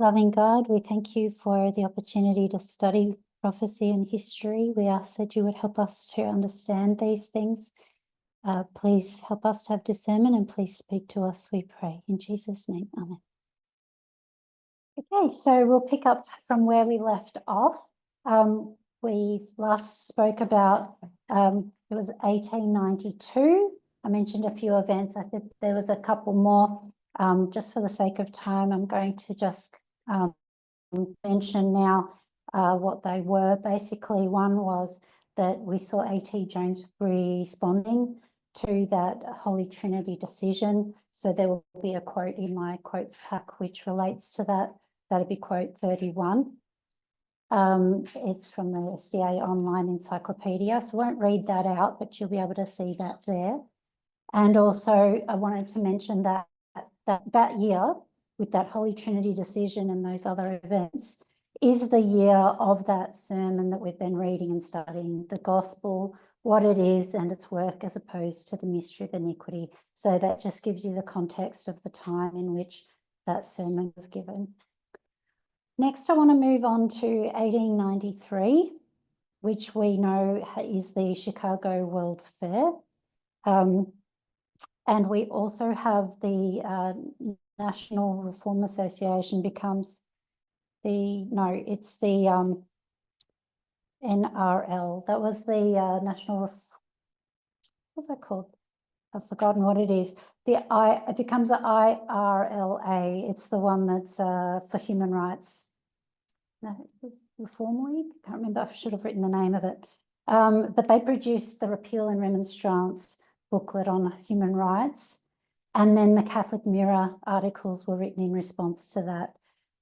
Loving God, we thank you for the opportunity to study prophecy and history. We ask that you would help us to understand these things. Please help us to have discernment and please speak to us, we pray. In Jesus' name, amen. Okay, so we'll pick up from where we left off. We last spoke about, it was 1892. I mentioned a few events. I think there was a couple more. Just for the sake of time, I'm going to just mention now what they were. Basically, one was that we saw A.T. Jones responding to that Holy Trinity decision. So there will be a quote in my quotes pack which relates to that. That'd be quote 31. It's from the SDA Online Encyclopedia, so I won't read that out, but you'll be able to see that there. And also I wanted to mention that that year, with that Holy Trinity decision and those other events, is the year of that sermon that we've been reading and studying, the gospel, what it is and its work as opposed to the mystery of iniquity. So that just gives you the context of the time in which that sermon was given. Next, I want to move on to 1893, which we know is the Chicago World Fair. And we also have the National Reform Association becomes it's the NRL. That was the National, what's that called? I've forgotten what it is. It becomes the IRLA. It's the one that's for human rights. No, Reform League. I can't remember. I should have written the name of it. But they produced the Repeal and Remonstrance booklet on human rights. And then the Catholic Mirror articles were written in response to that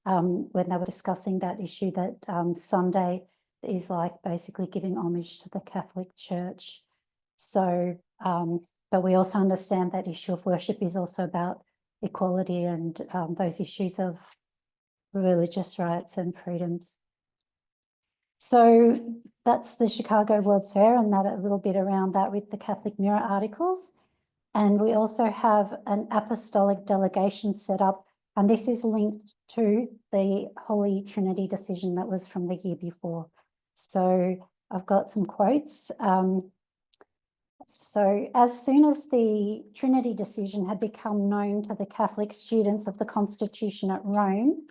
when they were discussing that issue that Sunday is like basically giving homage to the Catholic Church. So, but we also understand that issue of worship is also about equality and those issues of religious rights and freedoms. So that's the Chicago World Fair and that a little bit around that with the Catholic Mirror articles. And we also have an apostolic delegation set up, and this is linked to the Holy Trinity decision that was from the year before. So I've got some quotes. So as soon as the Trinity decision had become known to the Catholic students of the Constitution at Rome,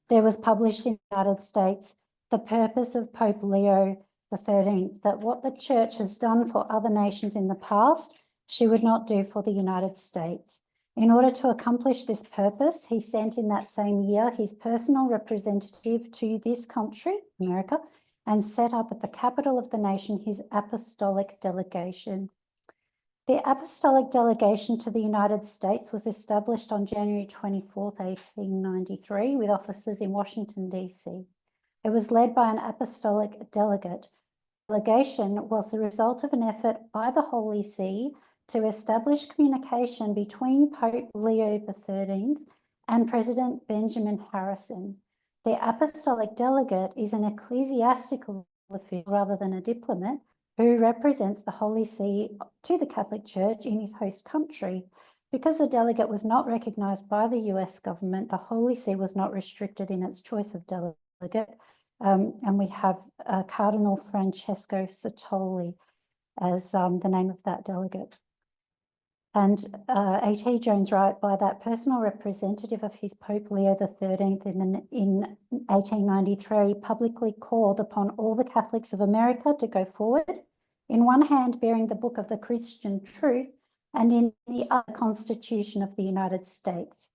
there was published in the United States the purpose of Pope Leo XIII, that what the Church has done for other nations in the past, she would not do for the United States. In order to accomplish this purpose, he sent in that same year his personal representative to this country, America, and set up at the capital of the nation his apostolic delegation. The apostolic delegation to the United States was established on January 24th, 1893, with offices in Washington, D.C. It was led by an apostolic delegate. The delegation was the result of an effort by the Holy See to establish communication between Pope Leo XIII and President Benjamin Harrison. The apostolic delegate is an ecclesiastical official rather than a diplomat who represents the Holy See to the Catholic Church in his host country. Because the delegate was not recognised by the US government, the Holy See was not restricted in its choice of delegate. And we have Cardinal Francesco Sotoli as the name of that delegate. And A.T. Jones Wright, by that personal representative of his Pope Leo XIII in 1893, publicly called upon all the Catholics of America to go forward, in one hand bearing the book of the Christian truth, and in the other Constitution of the United States,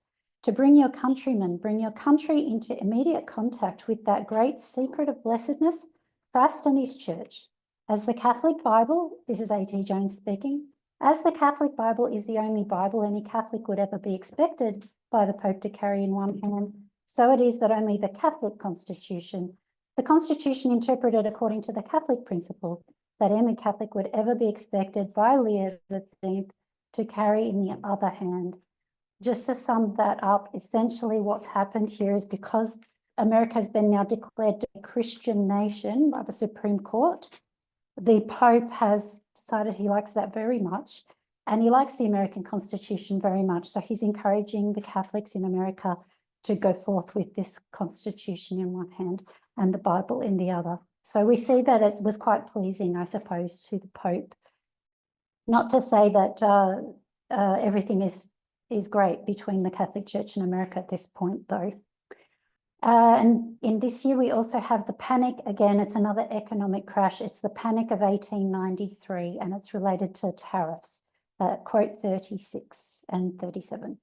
to bring your countrymen, bring your country into immediate contact with that great secret of blessedness, Christ and his church. As the Catholic Bible, this is A.T. Jones speaking, as the Catholic Bible is the only Bible any Catholic would ever be expected by the Pope to carry in one hand, so it is that only the Catholic Constitution, the Constitution interpreted according to the Catholic principle, that any Catholic would ever be expected by Leo XIII to carry in the other hand. Just to sum that up, essentially what's happened here is because America has been now declared a Christian nation by the Supreme Court, the Pope has decided he likes that very much, and he likes the American Constitution very much. So he's encouraging the Catholics in America to go forth with this constitution in one hand and the Bible in the other. So we see that it was quite pleasing, I suppose, to the Pope. Not to say that everything is great between the Catholic Church and America at this point, though. And in this year, we also have the panic. Again, it's another economic crash. It's the panic of 1893, and it's related to tariffs, quote 36 and 37.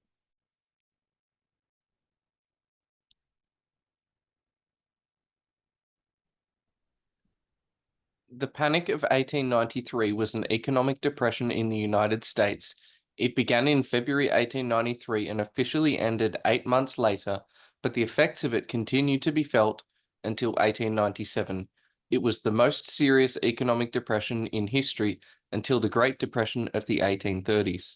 The Panic of 1893 was an economic depression in the United States. It began in February 1893 and officially ended 8 months later, but the effects of it continued to be felt until 1897. It was the most serious economic depression in history until the Great Depression of the 1930s.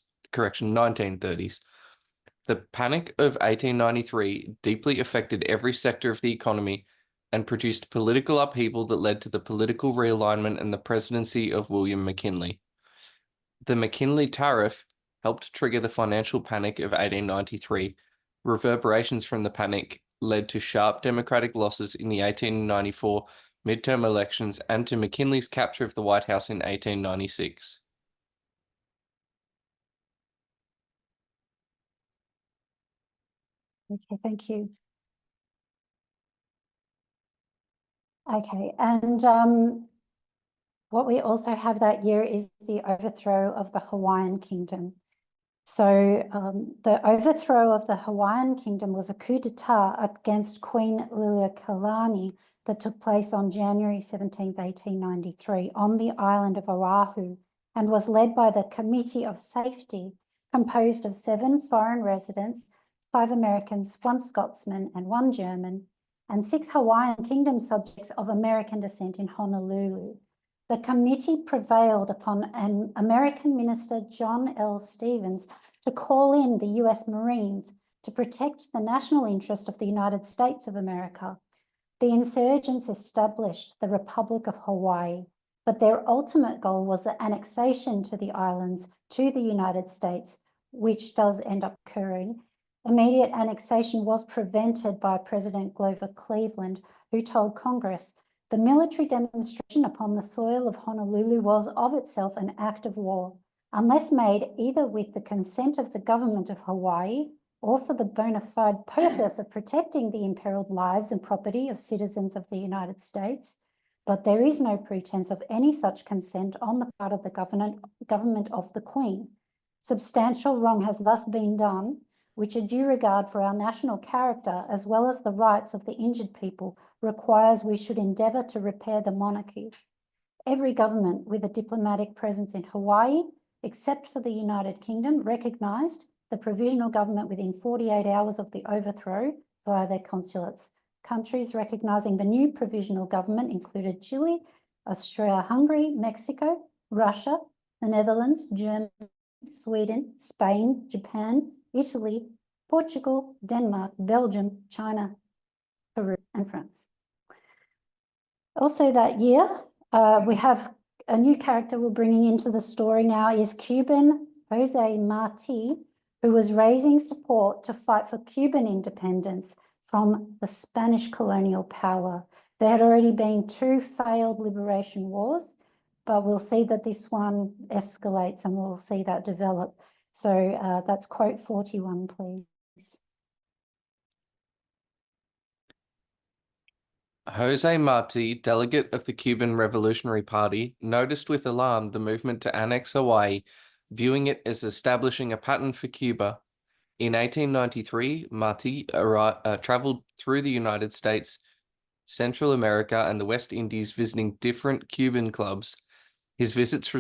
The Panic of 1893 deeply affected every sector of the economy and produced political upheaval that led to the political realignment and the presidency of William McKinley. The McKinley Tariff helped trigger the financial panic of 1893. Reverberations from the panic led to sharp Democratic losses in the 1894 midterm elections and to McKinley's capture of the White House in 1896. Okay, thank you. Okay, and what we also have that year is the overthrow of the Hawaiian Kingdom. So the overthrow of the Hawaiian Kingdom was a coup d'etat against Queen Liliuokalani that took place on January 17, 1893 on the island of Oahu and was led by the Committee of Safety, composed of 7 foreign residents, 5 Americans, 1 Scotsman and 1 German, and 6 Hawaiian Kingdom subjects of American descent in Honolulu. The committee prevailed upon American Minister John L. Stevens to call in the US Marines to protect the national interest of the United States of America. The insurgents established the Republic of Hawaii, but their ultimate goal was the annexation to the islands to the United States, which does end up occurring. Immediate annexation was prevented by President Grover Cleveland, who told Congress, "The military demonstration upon the soil of Honolulu was of itself an act of war, unless made either with the consent of the government of Hawaii or for the bona fide purpose of protecting the imperiled lives and property of citizens of the United States. But there is no pretense of any such consent on the part of the government of the Queen. Substantial wrong has thus been done, which a due regard for our national character as well as the rights of the injured people requires we should endeavour to repair the monarchy. Every government with a diplomatic presence in Hawaii, except for the United Kingdom, recognised the provisional government within 48 hours of the overthrow via their consulates. Countries recognising the new provisional government included Chile, Austria-Hungary, Mexico, Russia, the Netherlands, Germany, Sweden, Spain, Japan, Italy, Portugal, Denmark, Belgium, China, Peru, and France. Also that year, we have a new character we're bringing into the story now is Cuban Jose Marti, who was raising support to fight for Cuban independence from the Spanish colonial power. There had already been 2 failed liberation wars, but we'll see that this one escalates and we'll see that develop. So that's quote 41, please. Jose Marti, delegate of the Cuban Revolutionary Party, noticed with alarm the movement to annex Hawaii, viewing it as establishing a pattern for Cuba. In 1893, Marti traveled through the United States, Central America, and the West Indies, visiting different Cuban clubs. His visits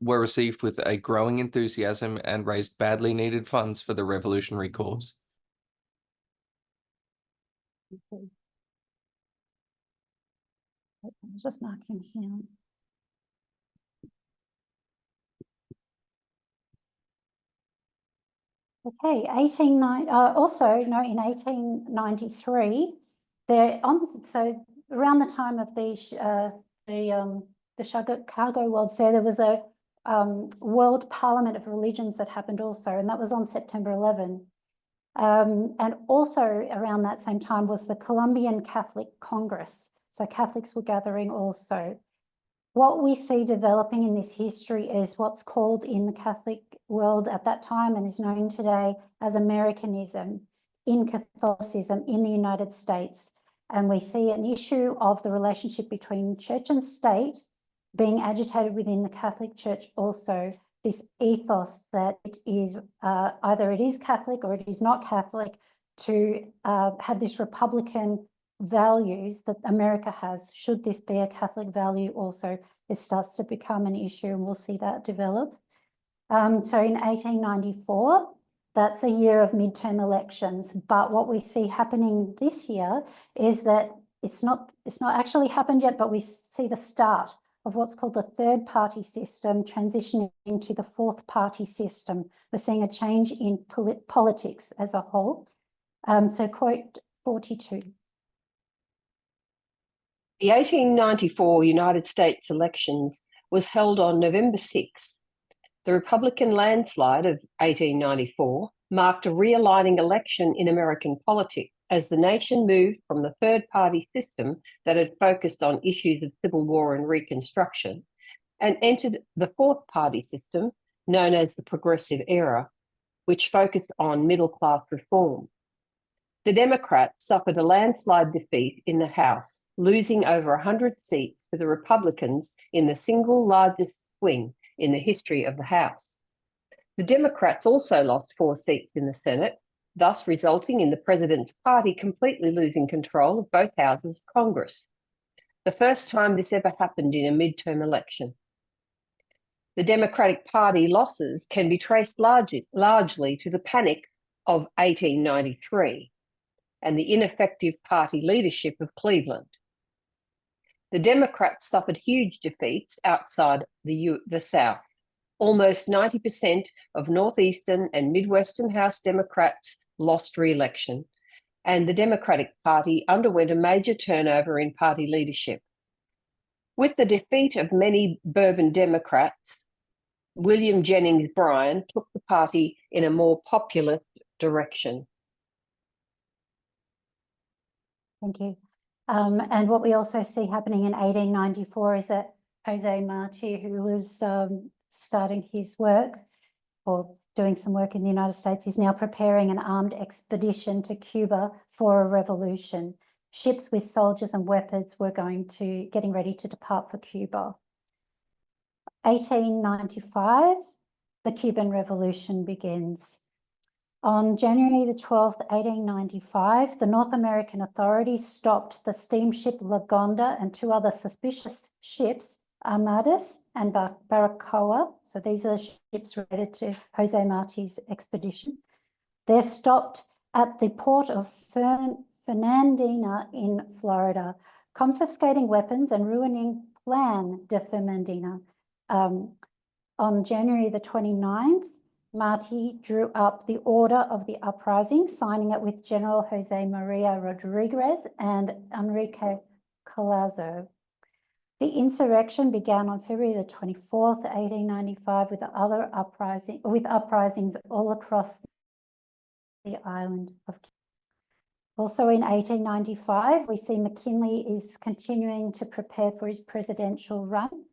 were received with a growing enthusiasm and raised badly needed funds for the revolutionary cause. Okay. I'm just marking here. Okay, also, in 1893, so around the time of the Chicago World Fair, there was a World Parliament of Religions that happened also, and that was on September 11. And also around that same time was the Colombian Catholic Congress. So Catholics were gathering also. What we see developing in this history is what's called in the Catholic world at that time and is known today as Americanism in Catholicism in the United States. And we see an issue of the relationship between church and state being agitated within the Catholic Church also, this ethos that it is either it is Catholic or it is not Catholic, to have this Republican values that America has. Should this be a Catholic value also? It starts to become an issue, and we'll see that develop. So in 1894, that's a year of midterm elections. But what we see happening this year is that it's not actually happened yet, but we see the start of what's called the third party system transitioning into the fourth party system. We're seeing a change in politics as a whole. So quote 42. The 1894 United States elections was held on November 6. The Republican landslide of 1894 marked a realigning election in American politics as the nation moved from the third-party system that had focused on issues of civil war and Reconstruction and entered the fourth-party system, known as the Progressive Era, which focused on middle-class reform. The Democrats suffered a landslide defeat in the House, losing over 100 seats to the Republicans in the single largest swing in the history of the House. The Democrats also lost 4 seats in the Senate, thus resulting in the president's party completely losing control of both houses of Congress. The first time this ever happened in a midterm election. The Democratic Party losses can be traced largely to the panic of 1893 and the ineffective party leadership of Cleveland. The Democrats suffered huge defeats outside the South. Almost 90% of Northeastern and Midwestern House Democrats lost re-election, and the Democratic Party underwent a major turnover in party leadership. With the defeat of many Bourbon Democrats, William Jennings Bryan took the party in a more populist direction. Thank you. And what we also see happening in 1894 is that Jose Marti, who was starting his work or doing some work in the United States, is now preparing an armed expedition to Cuba for a revolution. Ships with soldiers and weapons were getting ready to depart for Cuba. 1895, the Cuban Revolution begins. On January the 12th, 1895, the North American authorities stopped the steamship Lagonda and 2 other suspicious ships, Armadas and Baracoa. So these are ships related to Jose Marti's expedition. They're stopped at the port of Fernandina in Florida, confiscating weapons and ruining Plan de Fernandina. On January the 29th, Marti drew up the order of the uprising, signing it with General Jose Maria Rodriguez and Enrique Collazo. The insurrection began on February the 24th, 1895, with uprisings all across the island of Cuba. Also in 1895, we see McKinley is continuing to prepare for his presidential run.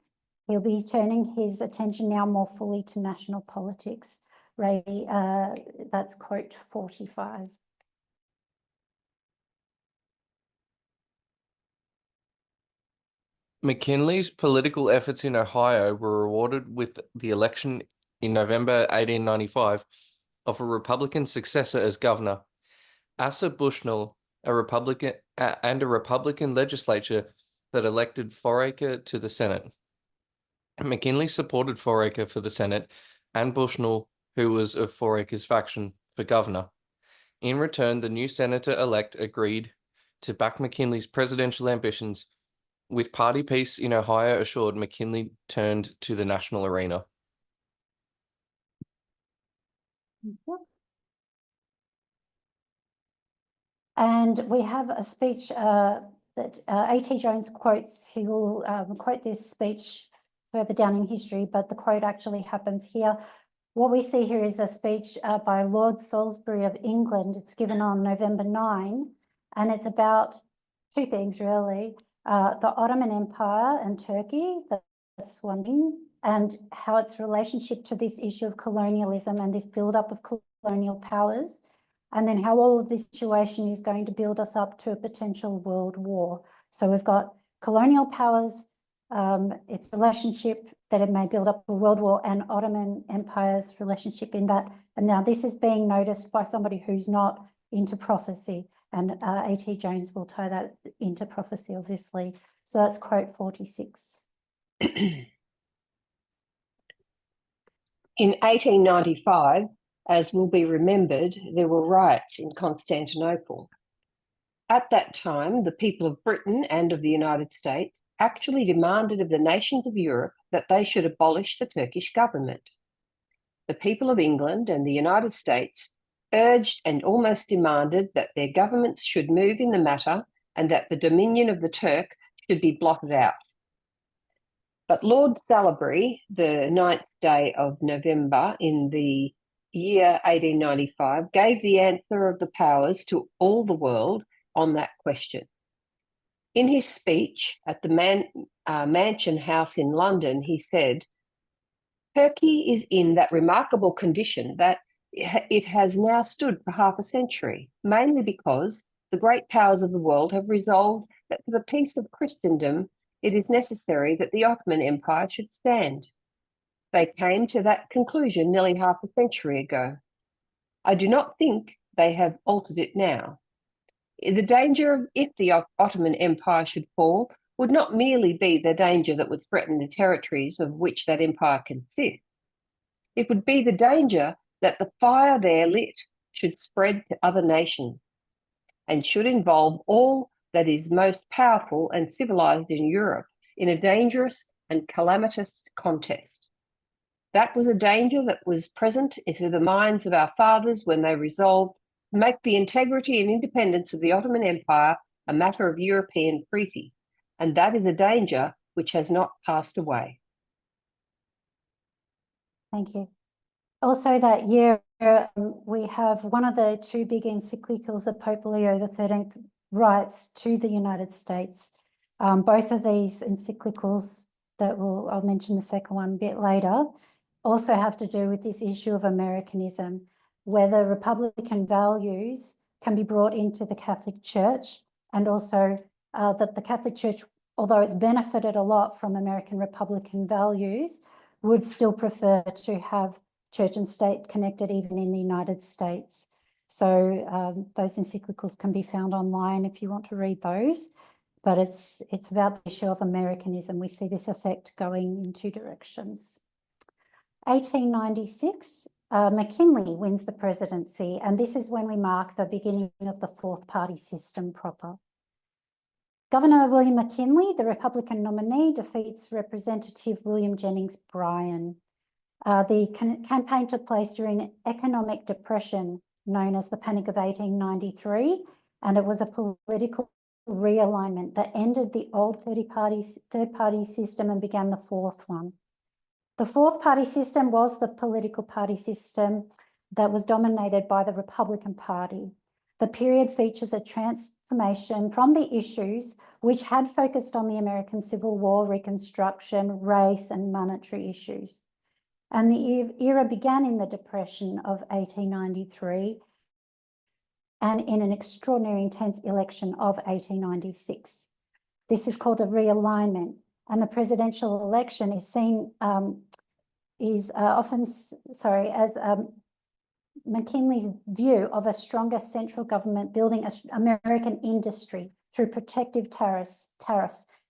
He'll be turning his attention now more fully to national politics. Ray, that's quote 45. McKinley's political efforts in Ohio were rewarded with the election in November 1895 of a Republican successor as governor. Asa Bushnell, a Republican, and a Republican legislature that elected Foraker to the Senate. McKinley supported Foraker for the Senate and Bushnell, who was of Foraker's faction, for governor. In return, the new senator-elect agreed to back McKinley's presidential ambitions. With party peace in Ohio assured, McKinley turned to the national arena. And we have a speech that A.T. Jones quotes. He will quote this speech further down in history, but the quote actually happens here. What we see here is a speech by Lord Salisbury of England. It's given on November 9, and it's about two things really. The Ottoman Empire and Turkey, that's one thing, and how its relationship to this issue of colonialism and this build-up of colonial powers, and then how all of this situation is going to build us up to a potential world war. So we've got colonial powers, its relationship that it may build up a world war, and Ottoman Empire's relationship in that. And now this is being noticed by somebody who's not into prophecy, and A.T. Jones will tie that into prophecy, obviously. So that's quote 46. In 1895, as will be remembered, there were riots in Constantinople. At that time, the people of Britain and of the United States actually demanded of the nations of Europe that they should abolish the Turkish government. The people of England and the United States urged and almost demanded that their governments should move in the matter and that the dominion of the Turk should be blotted out. But Lord Salisbury, the 9th day of November in the year 1895, gave the answer of the powers to all the world on that question. In his speech at the Mansion House in London, he said, "Turkey is in that remarkable condition that it has now stood for half a century, mainly because the great powers of the world have resolved that for the peace of Christendom, it is necessary that the Ottoman Empire should stand. They came to that conclusion nearly half a century ago. I do not think they have altered it now. The danger if the Ottoman Empire should fall would not merely be the danger that would threaten the territories of which that empire consists. It would be the danger that the fire there lit should spread to other nations and should involve all that is most powerful and civilized in Europe in a dangerous and calamitous contest. That was a danger that was present in the minds of our fathers when they resolved to make the integrity and independence of the Ottoman Empire a matter of European treaty, and that is a danger which has not passed away." Thank you. Also that year, we have one of the two big encyclicals that Pope Leo XIII writes to the United States. Both of these encyclicals I'll mention the second one a bit later, also have to do with this issue of Americanism, whether Republican values can be brought into the Catholic Church, and also that the Catholic Church, although it's benefited a lot from American Republican values, would still prefer to have church and state connected even in the United States. So those encyclicals can be found online if you want to read those, but it's about the issue of Americanism. We see this effect going in two directions. 1896, McKinley wins the presidency, and this is when we mark the beginning of the fourth party system proper. Governor William McKinley, the Republican nominee, defeats Representative William Jennings Bryan. The campaign took place during an economic depression known as the Panic of 1893, and it was a political realignment that ended the old third party system and began the fourth one. The fourth party system was the political party system that was dominated by the Republican Party. The period features a transformation from the issues which had focused on the American Civil War, Reconstruction, race, and monetary issues. And the era began in the Depression of 1893 and in an extraordinary intense election of 1896. This is called a realignment, and the presidential election is seen as McKinley's view of a stronger central government building American industry through protective tariffs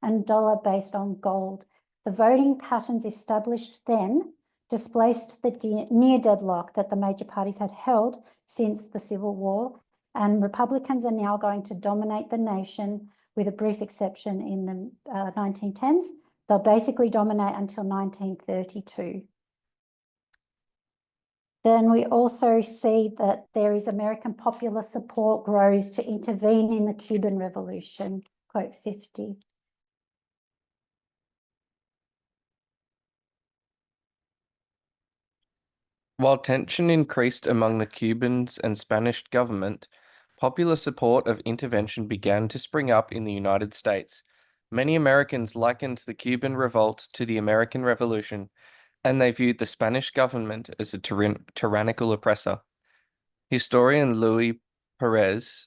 and dollar based on gold. The voting patterns established then displaced the near deadlock that the major parties had held since the Civil War, and Republicans are now going to dominate the nation, with a brief exception in the 1910s. They'll basically dominate until 1932. Then we also see that there is American popular support grows to intervene in the Cuban Revolution, quote 50. While tension increased among the Cubans and Spanish government, popular support of intervention began to spring up in the United States. Many Americans likened the Cuban revolt to the American Revolution, and they viewed the Spanish government as a tyrannical oppressor. Historian Luis Perez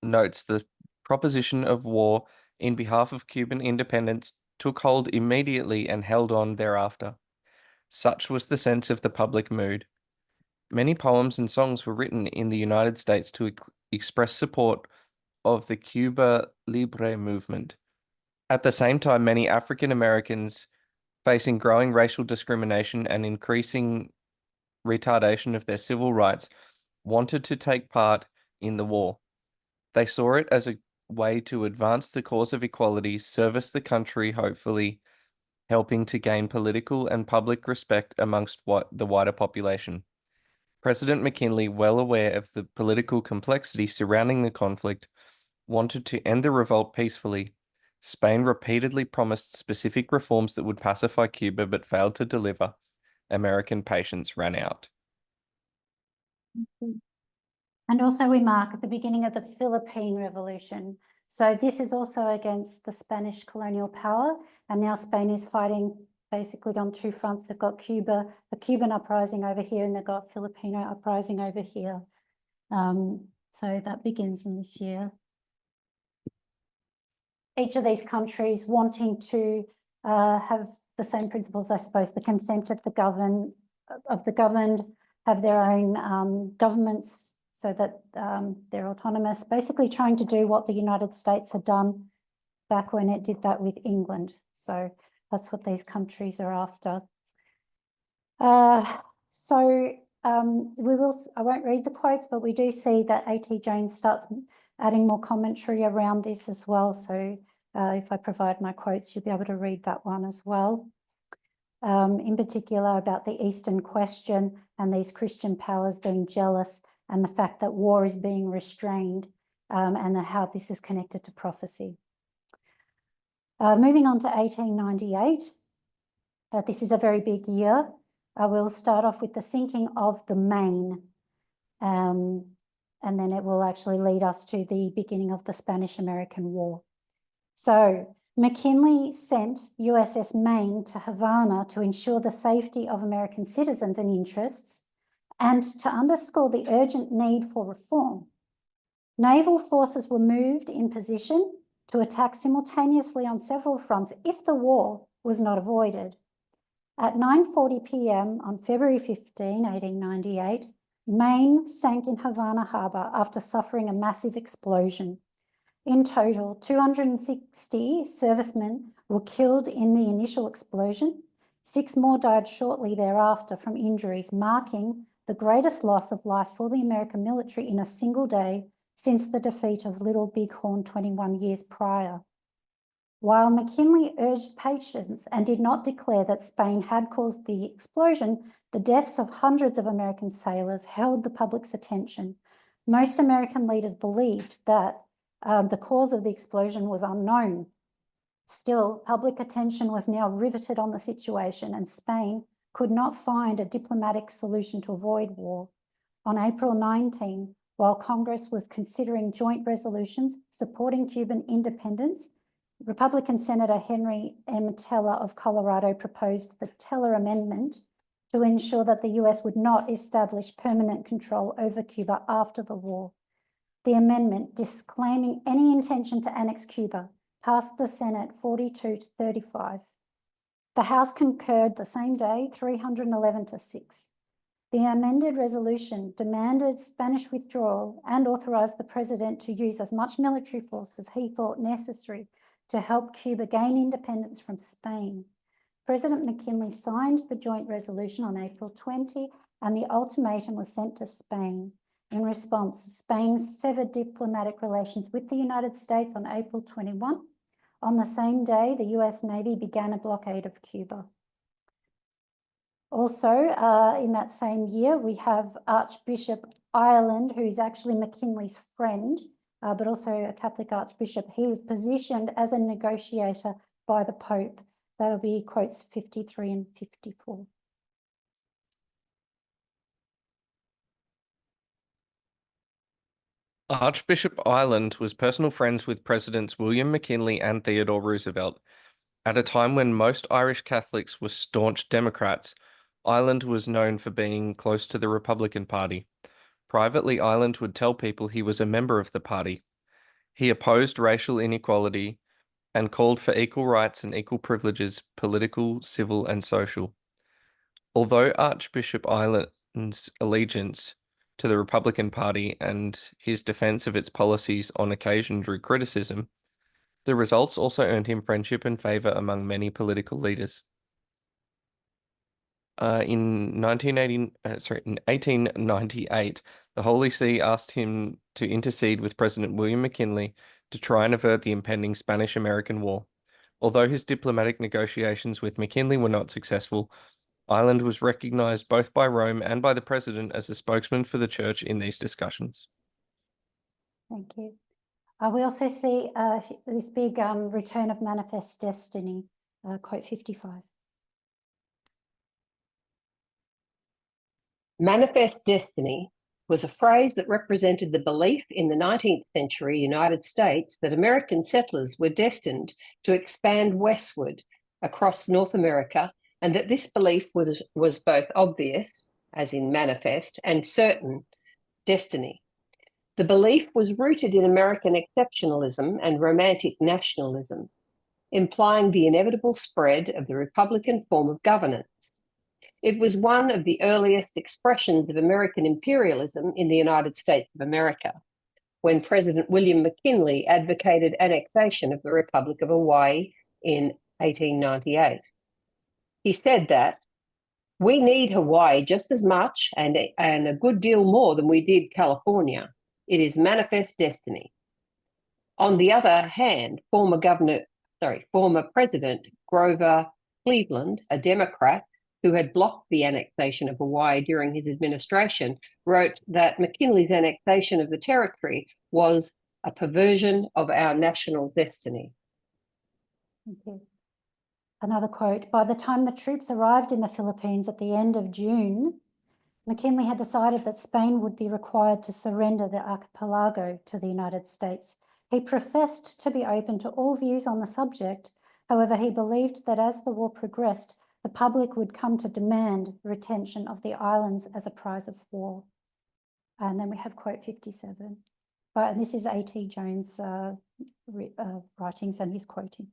notes the proposition of war in behalf of Cuban independence took hold immediately and held on thereafter. Such was the sense of the public mood. Many poems and songs were written in the United States to express support of the Cuba Libre movement. At the same time, many African Americans, facing growing racial discrimination and increasing retardation of their civil rights, wanted to take part in the war. They saw it as a way to advance the cause of equality, service the country, hopefully helping to gain political and public respect amongst the wider population. President McKinley, well aware of the political complexity surrounding the conflict, wanted to end the revolt peacefully. Spain repeatedly promised specific reforms that would pacify Cuba but failed to deliver. American patience ran out. And also we mark the beginning of the Philippine Revolution. So this is also against the Spanish colonial power, and now Spain is fighting basically on two fronts. They've got Cuba, the Cuban uprising over here, and they've got Filipino uprising over here. So that begins in this year. Each of these countries wanting to have the same principles, I suppose, the consent of the governed, have their own governments so that they're autonomous, basically trying to do what the United States had done back when it did that with England. So that's what these countries are after. I won't read the quotes, but we do see that A.T. Jones starts adding more commentary around this as well. So if I provide my quotes, you'll be able to read that one as well. In particular about the Eastern question and these Christian powers being jealous and the fact that war is being restrained and how this is connected to prophecy. Moving on to 1898, this is a very big year. We'll start off with the sinking of the Maine, and then it will actually lead us to the beginning of the Spanish-American War. So McKinley sent USS Maine to Havana to ensure the safety of American citizens and interests and to underscore the urgent need for reform. Naval forces were moved in position to attack simultaneously on several fronts if the war was not avoided. At 9:40 p.m. on February 15, 1898, Maine sank in Havana Harbour after suffering a massive explosion. In total, 260 servicemen were killed in the initial explosion. 6 more died shortly thereafter from injuries, marking the greatest loss of life for the American military in a single day since the defeat of Little Bighorn 21 years prior. While McKinley urged patience and did not declare that Spain had caused the explosion, the deaths of hundreds of American sailors held the public's attention. Most American leaders believed that the cause of the explosion was unknown. Still, public attention was now riveted on the situation, and Spain could not find a diplomatic solution to avoid war. On April 19, while Congress was considering joint resolutions supporting Cuban independence, Republican Senator Henry M. Teller of Colorado proposed the Teller Amendment to ensure that the US would not establish permanent control over Cuba after the war. The amendment, disclaiming any intention to annex Cuba, passed the Senate 42-35. The House concurred the same day, 311-6. The amended resolution demanded Spanish withdrawal and authorized the president to use as much military force as he thought necessary to help Cuba gain independence from Spain. President McKinley signed the joint resolution on April 20, and the ultimatum was sent to Spain. In response, Spain severed diplomatic relations with the United States on April 21. On the same day, the US Navy began a blockade of Cuba. Also, in that same year, we have Archbishop Ireland, who's actually McKinley's friend, but also a Catholic archbishop. He was positioned as a negotiator by the Pope. That'll be quotes 53 and 54. Archbishop Ireland was personal friends with Presidents William McKinley and Theodore Roosevelt. At a time when most Irish Catholics were staunch Democrats, Ireland was known for being close to the Republican Party. Privately, Ireland would tell people he was a member of the party. He opposed racial inequality and called for equal rights and equal privileges, political, civil, and social. Although Archbishop Ireland's allegiance to the Republican Party and his defense of its policies on occasion drew criticism, the results also earned him friendship and favor among many political leaders. In 1898, the Holy See asked him to intercede with President William McKinley to try and avert the impending Spanish-American War. Although his diplomatic negotiations with McKinley were not successful, Ireland was recognized both by Rome and by the President as a spokesman for the Church in these discussions. Thank you. We also see this big return of manifest destiny, quote 55. Manifest destiny was a phrase that represented the belief in the 19th century United States that American settlers were destined to expand westward across North America, and that this belief was both obvious, as in manifest, and certain, destiny. The belief was rooted in American exceptionalism and romantic nationalism, implying the inevitable spread of the Republican form of governance. It was one of the earliest expressions of American imperialism in the United States of America, when President William McKinley advocated annexation of the Republic of Hawaii in 1898. He said that we need Hawaii just as much and a good deal more than we did California. It is manifest destiny. On the other hand, former President Grover Cleveland, a Democrat who had blocked the annexation of Hawaii during his administration, wrote that McKinley's annexation of the territory was a perversion of our national destiny. Thank you. Another quote, by the time the troops arrived in the Philippines at the end of June, McKinley had decided that Spain would be required to surrender the archipelago to the United States. He professed to be open to all views on the subject. However, he believed that as the war progressed, the public would come to demand retention of the islands as a prize of war. And then we have quote 57. And this is A.T. Jones' writings, and he's quoting.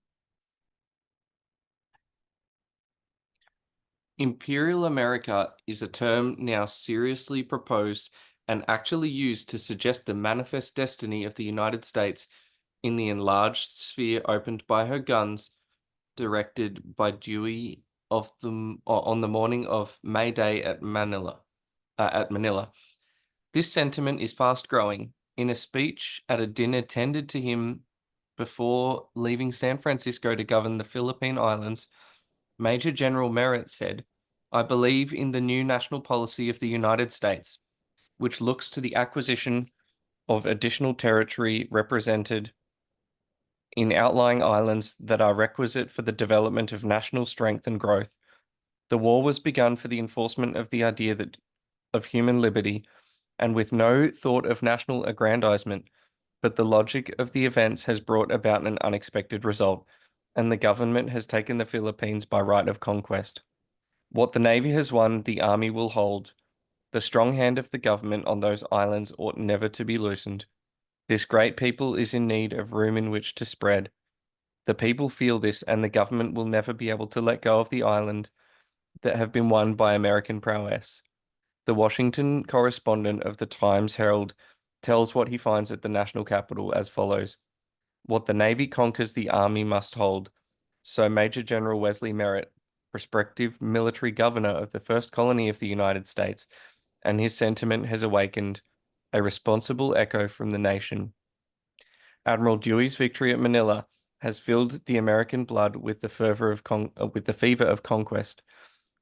Imperial America is a term now seriously proposed and actually used to suggest the manifest destiny of the United States in the enlarged sphere opened by her guns, directed by Dewey on the morning of May Day at Manila. This sentiment is fast growing. In a speech at a dinner tendered to him before leaving San Francisco to govern the Philippine Islands, Major General Merritt said, I believe in the new national policy of the United States, which looks to the acquisition of additional territory represented in outlying islands that are requisite for the development of national strength and growth. The war was begun for the enforcement of the idea of human liberty, and with no thought of national aggrandizement, but the logic of the events has brought about an unexpected result, and the government has taken the Philippines by right of conquest. What the Navy has won, the Army will hold. The strong hand of the government on those islands ought never to be loosened. This great people is in need of room in which to spread. The people feel this, and the government will never be able to let go of the island that have been won by American prowess. The Washington correspondent of the Times Herald tells what he finds at the national capital as follows. What the Navy conquers, the Army must hold. So Major General Wesley Merritt, prospective military governor of the first colony of the United States, and his sentiment has awakened a responsible echo from the nation. Admiral Dewey's victory at Manila has filled the American blood with the fever of conquest.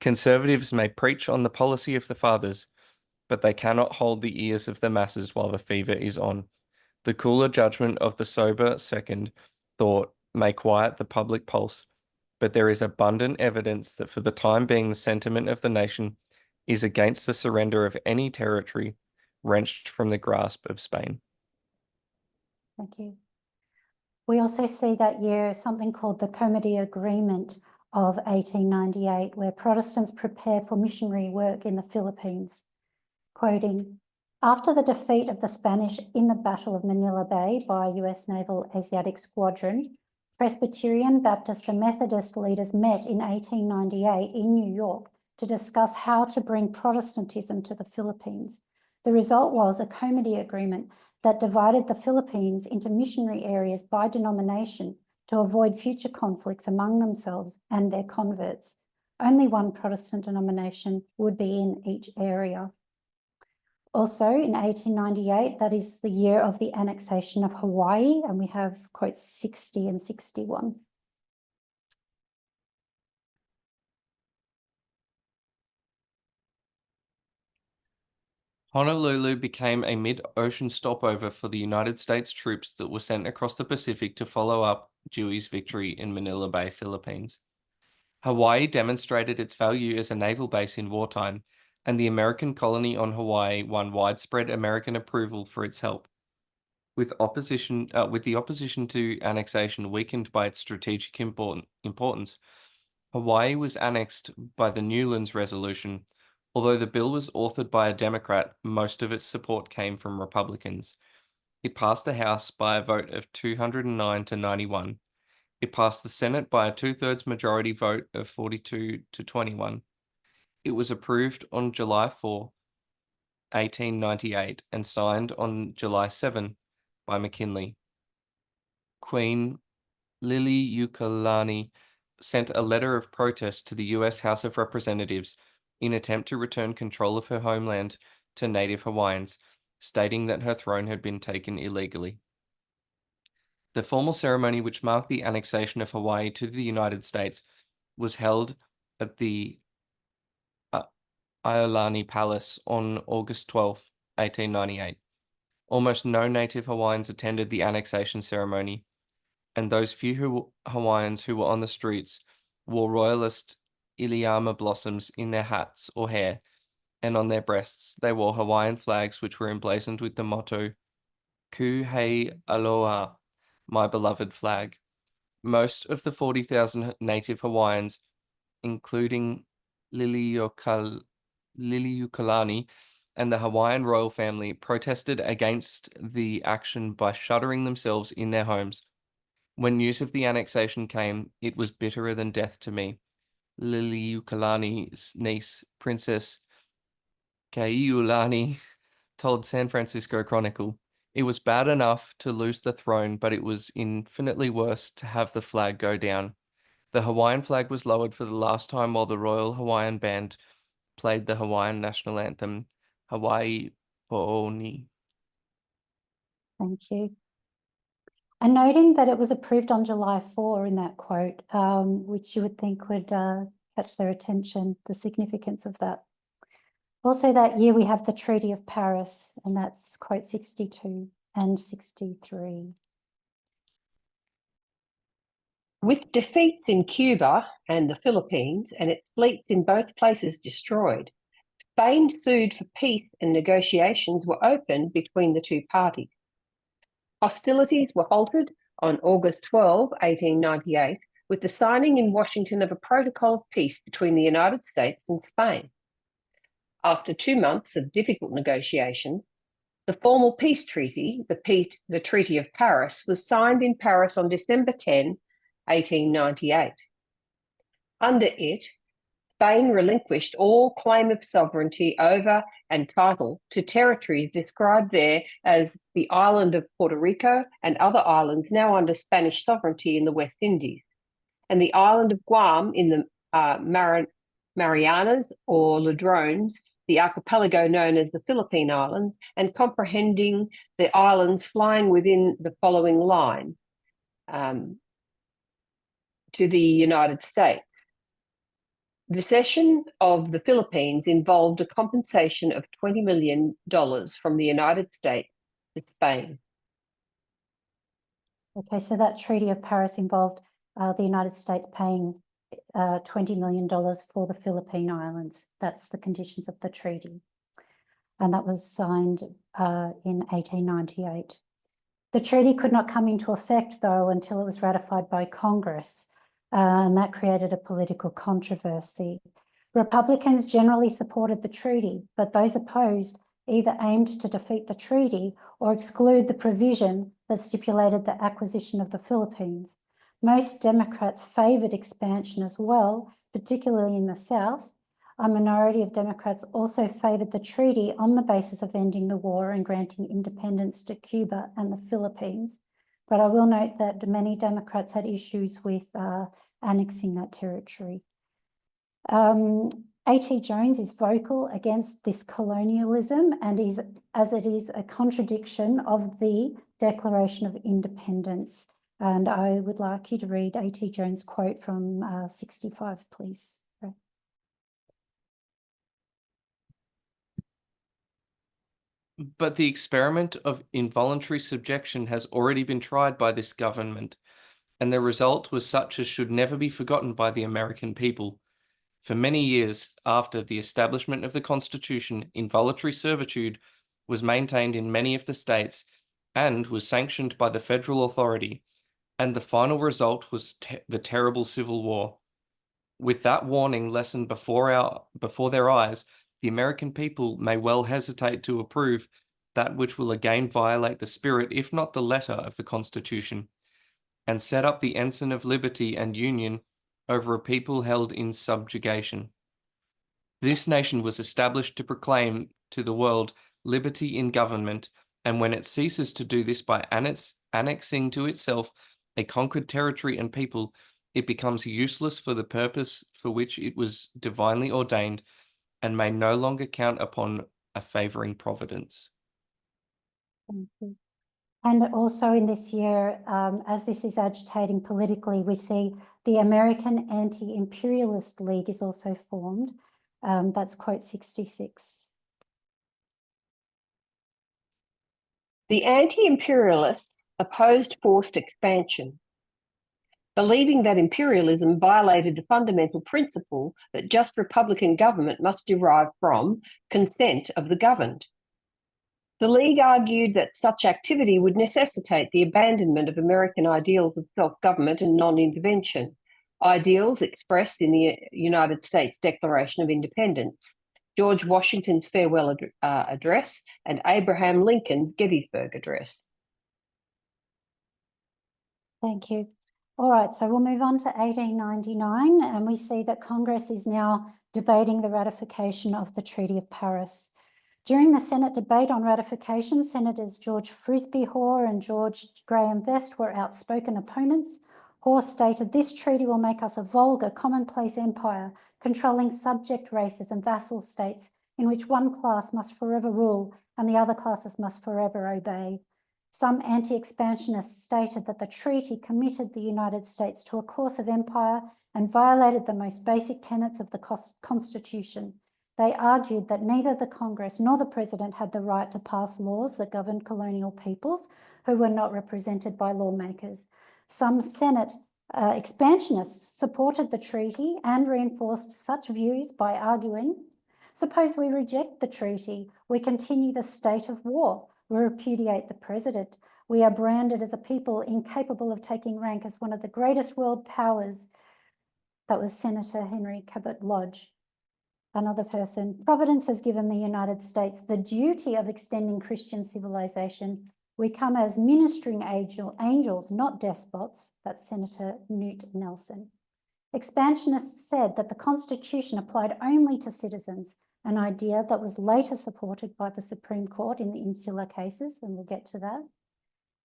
Conservatives may preach on the policy of the fathers, but they cannot hold the ears of the masses while the fever is on. The cooler judgment of the sober second thought may quiet the public pulse, but there is abundant evidence that for the time being the sentiment of the nation is against the surrender of any territory wrenched from the grasp of Spain. Thank you. We also see that year something called the Comity Agreement of 1898, where Protestants prepare for missionary work in the Philippines. Quoting, after the defeat of the Spanish in the Battle of Manila Bay by US Naval Asiatic Squadron, Presbyterian, Baptist and Methodist leaders met in 1898 in New York to discuss how to bring Protestantism to the Philippines. The result was a comity agreement that divided the Philippines into missionary areas by denomination to avoid future conflicts among themselves and their converts. Only one Protestant denomination would be in each area. Also in 1898, that is the year of the annexation of Hawaii, and we have quotes 60 and 61. Honolulu became a mid-ocean stopover for the United States troops that were sent across the Pacific to follow up Dewey's victory in Manila Bay, Philippines. Hawaii demonstrated its value as a naval base in wartime, and the American colony on Hawaii won widespread American approval for its help. With the opposition to annexation weakened by its strategic importance, Hawaii was annexed by the Newlands Resolution. Although the bill was authored by a Democrat, most of its support came from Republicans. It passed the House by a vote of 209 to 91. It passed the Senate by a 2/3 majority vote of 42 to 21. It was approved on July 4, 1898, and signed on July 7 by McKinley. Queen Liliuokalani sent a letter of protest to the US House of Representatives in attempt to return control of her homeland to native Hawaiians, stating that her throne had been taken illegally. The formal ceremony which marked the annexation of Hawaii to the United States was held at the Iolani Palace on August 12, 1898. Almost no native Hawaiians attended the annexation ceremony, and those few Hawaiians who were on the streets wore royalist iliama blossoms in their hats or hair, and on their breasts they wore Hawaiian flags which were emblazoned with the motto, Ku hei aloha, my beloved flag. Most of the 40,000 native Hawaiians, including Liliuokalani and the Hawaiian royal family, protested against the action by shuttering themselves in their homes. When news of the annexation came, it was bitterer than death to me. Liliuokalani's niece, Princess Kaiulani, told San Francisco Chronicle, it was bad enough to lose the throne, but it was infinitely worse to have the flag go down. The Hawaiian flag was lowered for the last time while the Royal Hawaiian Band played the Hawaiian national anthem, Hawaii Po'oni. Thank you. And noting that it was approved on July 4 in that quote, which you would think would catch their attention, the significance of that. Also that year we have the Treaty of Paris, and that's quote 62 and 63. With defeats in Cuba and the Philippines and its fleets in both places destroyed, Spain sued for peace and negotiations were opened between the two parties. Hostilities were halted on August 12, 1898, with the signing in Washington of a protocol of peace between the United States and Spain. After 2 months of difficult negotiation, the formal peace treaty, the Treaty of Paris, was signed in Paris on December 10, 1898. Under it, Spain relinquished all claim of sovereignty over and title to territories described there as the island of Puerto Rico and other islands now under Spanish sovereignty in the West Indies, and the island of Guam in the Marianas or Ladrones, the archipelago known as the Philippine Islands, and comprehending the islands flying within the following line to the United States. The cession of the Philippines involved a compensation of $20 million from the United States to Spain. Okay, so that Treaty of Paris involved the United States paying $20 million for the Philippine Islands. That's the conditions of the treaty. And that was signed in 1898. The treaty could not come into effect, though, until it was ratified by Congress, and that created a political controversy. Republicans generally supported the treaty, but those opposed either aimed to defeat the treaty or exclude the provision that stipulated the acquisition of the Philippines. Most Democrats favoured expansion as well, particularly in the South. A minority of Democrats also favoured the treaty on the basis of ending the war and granting independence to Cuba and the Philippines. But I will note that many Democrats had issues with annexing that territory. A.T. Jones is vocal against this colonialism and as it is a contradiction of the Declaration of Independence. And I would like you to read A.T. Jones' quote from 65, please. But the experiment of involuntary subjection has already been tried by this government, and the result was such as should never be forgotten by the American people. For many years after the establishment of the Constitution, involuntary servitude was maintained in many of the states and was sanctioned by the federal authority, and the final result was the terrible Civil War. With that warning lesson before their eyes, the American people may well hesitate to approve that which will again violate the spirit, if not the letter, of the Constitution, and set up the ensign of liberty and union over a people held in subjugation. This nation was established to proclaim to the world liberty in government, and when it ceases to do this by annexing to itself a conquered territory and people, it becomes useless for the purpose for which it was divinely ordained, and may no longer count upon a favouring providence. Thank you. And also in this year, as this is agitating politically, we see the American Anti-Imperialist League is also formed. That's quote 66. The anti-imperialists opposed forced expansion, believing that imperialism violated the fundamental principle that just republican government must derive from consent of the governed. The League argued that such activity would necessitate the abandonment of American ideals of self-government and non-intervention, ideals expressed in the United States Declaration of Independence, George Washington's farewell address, and Abraham Lincoln's Gettysburg Address. Thank you. All right, so we'll move on to 1899, and we see that Congress is now debating the ratification of the Treaty of Paris. During the Senate debate on ratification, Senators George Frisbee Hoare and George Graham Vest were outspoken opponents. Hoare stated, "This treaty will make us a vulgar, commonplace empire, controlling subject races and vassal states in which one class must forever rule and the other classes must forever obey." Some anti-expansionists stated that the treaty committed the United States to a course of empire and violated the most basic tenets of the Constitution. They argued that neither the Congress nor the President had the right to pass laws that governed colonial peoples who were not represented by lawmakers. Some Senate expansionists supported the treaty and reinforced such views by arguing, "Suppose we reject the treaty, we continue the state of war, we repudiate the President, we are branded as a people incapable of taking rank as one of the greatest world powers." That was Senator Henry Cabot Lodge. Another person, "Providence has given the United States the duty of extending Christian civilization. We come as ministering angels, not despots." That's Senator Newt Nelson. Expansionists said that the Constitution applied only to citizens, an idea that was later supported by the Supreme Court in the insular cases, and we'll get to that.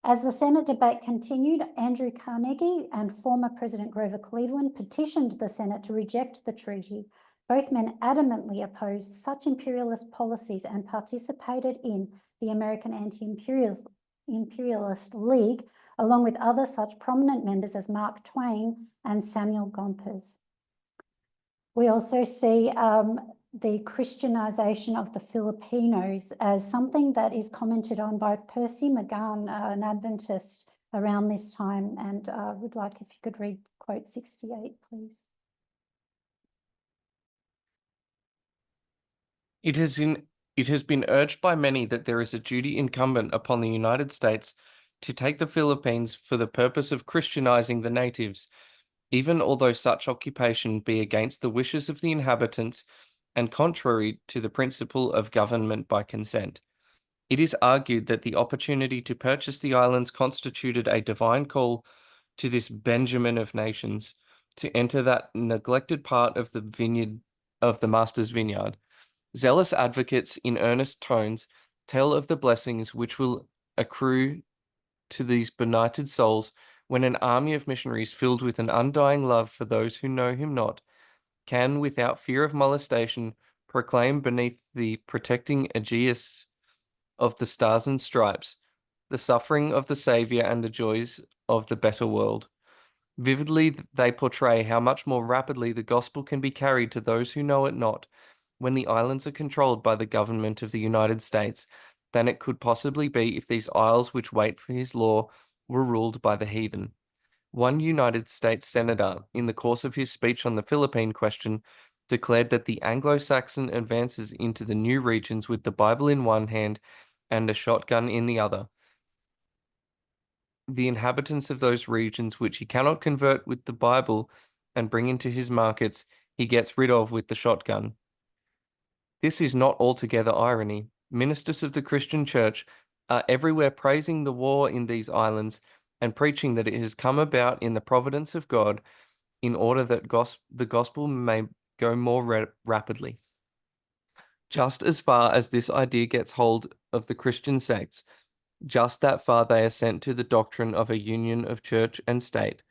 As the Senate debate continued, Andrew Carnegie and former President Grover Cleveland petitioned the Senate to reject the treaty. Both men adamantly opposed such imperialist policies and participated in the American Anti-Imperialist League, along with other such prominent members as Mark Twain and Samuel Gompers. We also see the Christianization of the Filipinos as something that is commented on by Percy McGann, an Adventist, around this time, and would like if you could read quote 68, please. It has been urged by many that there is a duty incumbent upon the United States to take the Philippines for the purpose of Christianizing the natives, even although such occupation be against the wishes of the inhabitants and contrary to the principle of government by consent. It is argued that the opportunity to purchase the islands constituted a divine call to this Benjamin of nations to enter that neglected part of the vineyard of the master's vineyard. Zealous advocates in earnest tones tell of the blessings which will accrue to these benighted souls when an army of missionaries filled with an undying love for those who know him not can, without fear of molestation, proclaim beneath the protecting aegis of the stars and stripes the suffering of the Saviour and the joys of the better world. Vividly they portray how much more rapidly the gospel can be carried to those who know it not when the islands are controlled by the government of the United States than it could possibly be if these isles which wait for his law were ruled by the heathen. One United States senator, in the course of his speech on the Philippine question, declared that the Anglo-Saxon advances into the new regions with the Bible in one hand and a shotgun in the other. The inhabitants of those regions which he cannot convert with the Bible and bring into his markets, he gets rid of with the shotgun. This is not altogether irony. Ministers of the Christian Church are everywhere praising the war in these islands and preaching that it has come about in the providence of God in order that the gospel may go more rapidly. Just as far as this idea gets hold of the Christian sects, just that far they assent to the doctrine of a union of church and state.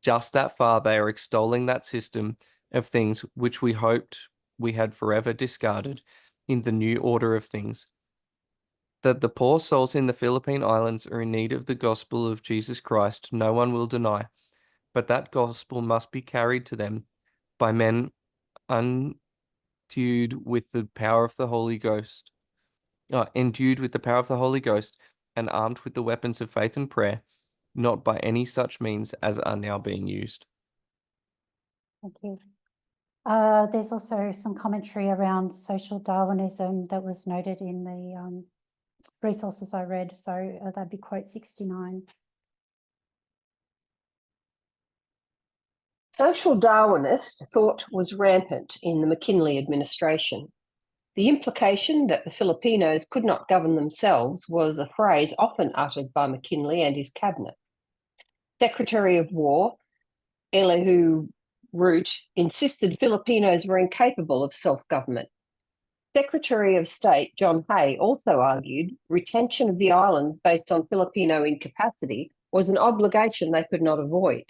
Just that far they are extolling that system of things which we hoped we had forever discarded in the new order of things. That the poor souls in the Philippine Islands are in need of the gospel of Jesus Christ, no one will deny, but that gospel must be carried to them by men endued with the power of the Holy Ghost, and armed with the weapons of faith and prayer, not by any such means as are now being used. Thank you. There's also some commentary around social Darwinism that was noted in the resources I read. So that'd be quote 69. Social Darwinist thought was rampant in the McKinley administration. The implication that the Filipinos could not govern themselves was a phrase often uttered by McKinley and his cabinet. Secretary of War Elihu Root insisted Filipinos were incapable of self-government. Secretary of State John Hay also argued retention of the island based on Filipino incapacity was an obligation they could not avoid.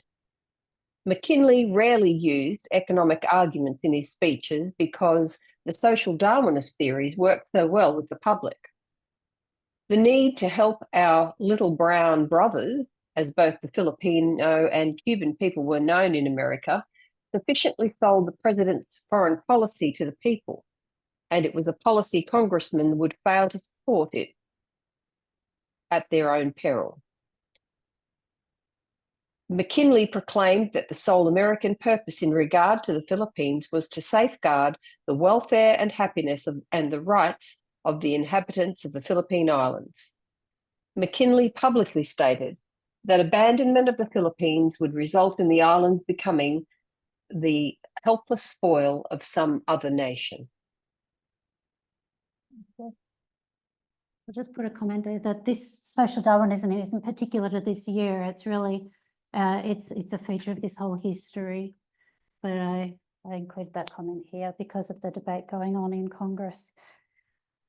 McKinley rarely used economic arguments in his speeches because the social Darwinist theories worked so well with the public. The need to help our little brown brothers, as both the Filipino and Cuban people were known in America, sufficiently sold the president's foreign policy to the people, and it was a policy congressmen would fail to support it at their own peril. McKinley proclaimed that the sole American purpose in regard to the Philippines was to safeguard the welfare and happiness and the rights of the inhabitants of the Philippine Islands. McKinley publicly stated that abandonment of the Philippines would result in the islands becoming the helpless spoil of some other nation. I'll just put a comment there that this social Darwinism isn't particular to this year. It's really, it's a feature of this whole history. But I include that comment here because of the debate going on in Congress.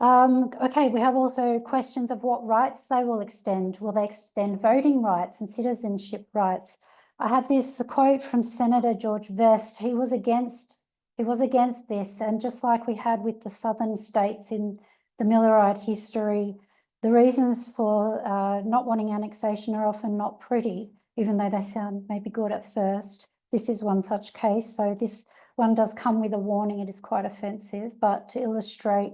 Okay, we have also questions of what rights they will extend. Will they extend voting rights and citizenship rights? I have this quote from Senator George Vest. He was against this, and just like we had with the southern states in the Millerite history, the reasons for not wanting annexation are often not pretty, even though they sound maybe good at first. This is one such case. So this one does come with a warning. It is quite offensive, but to illustrate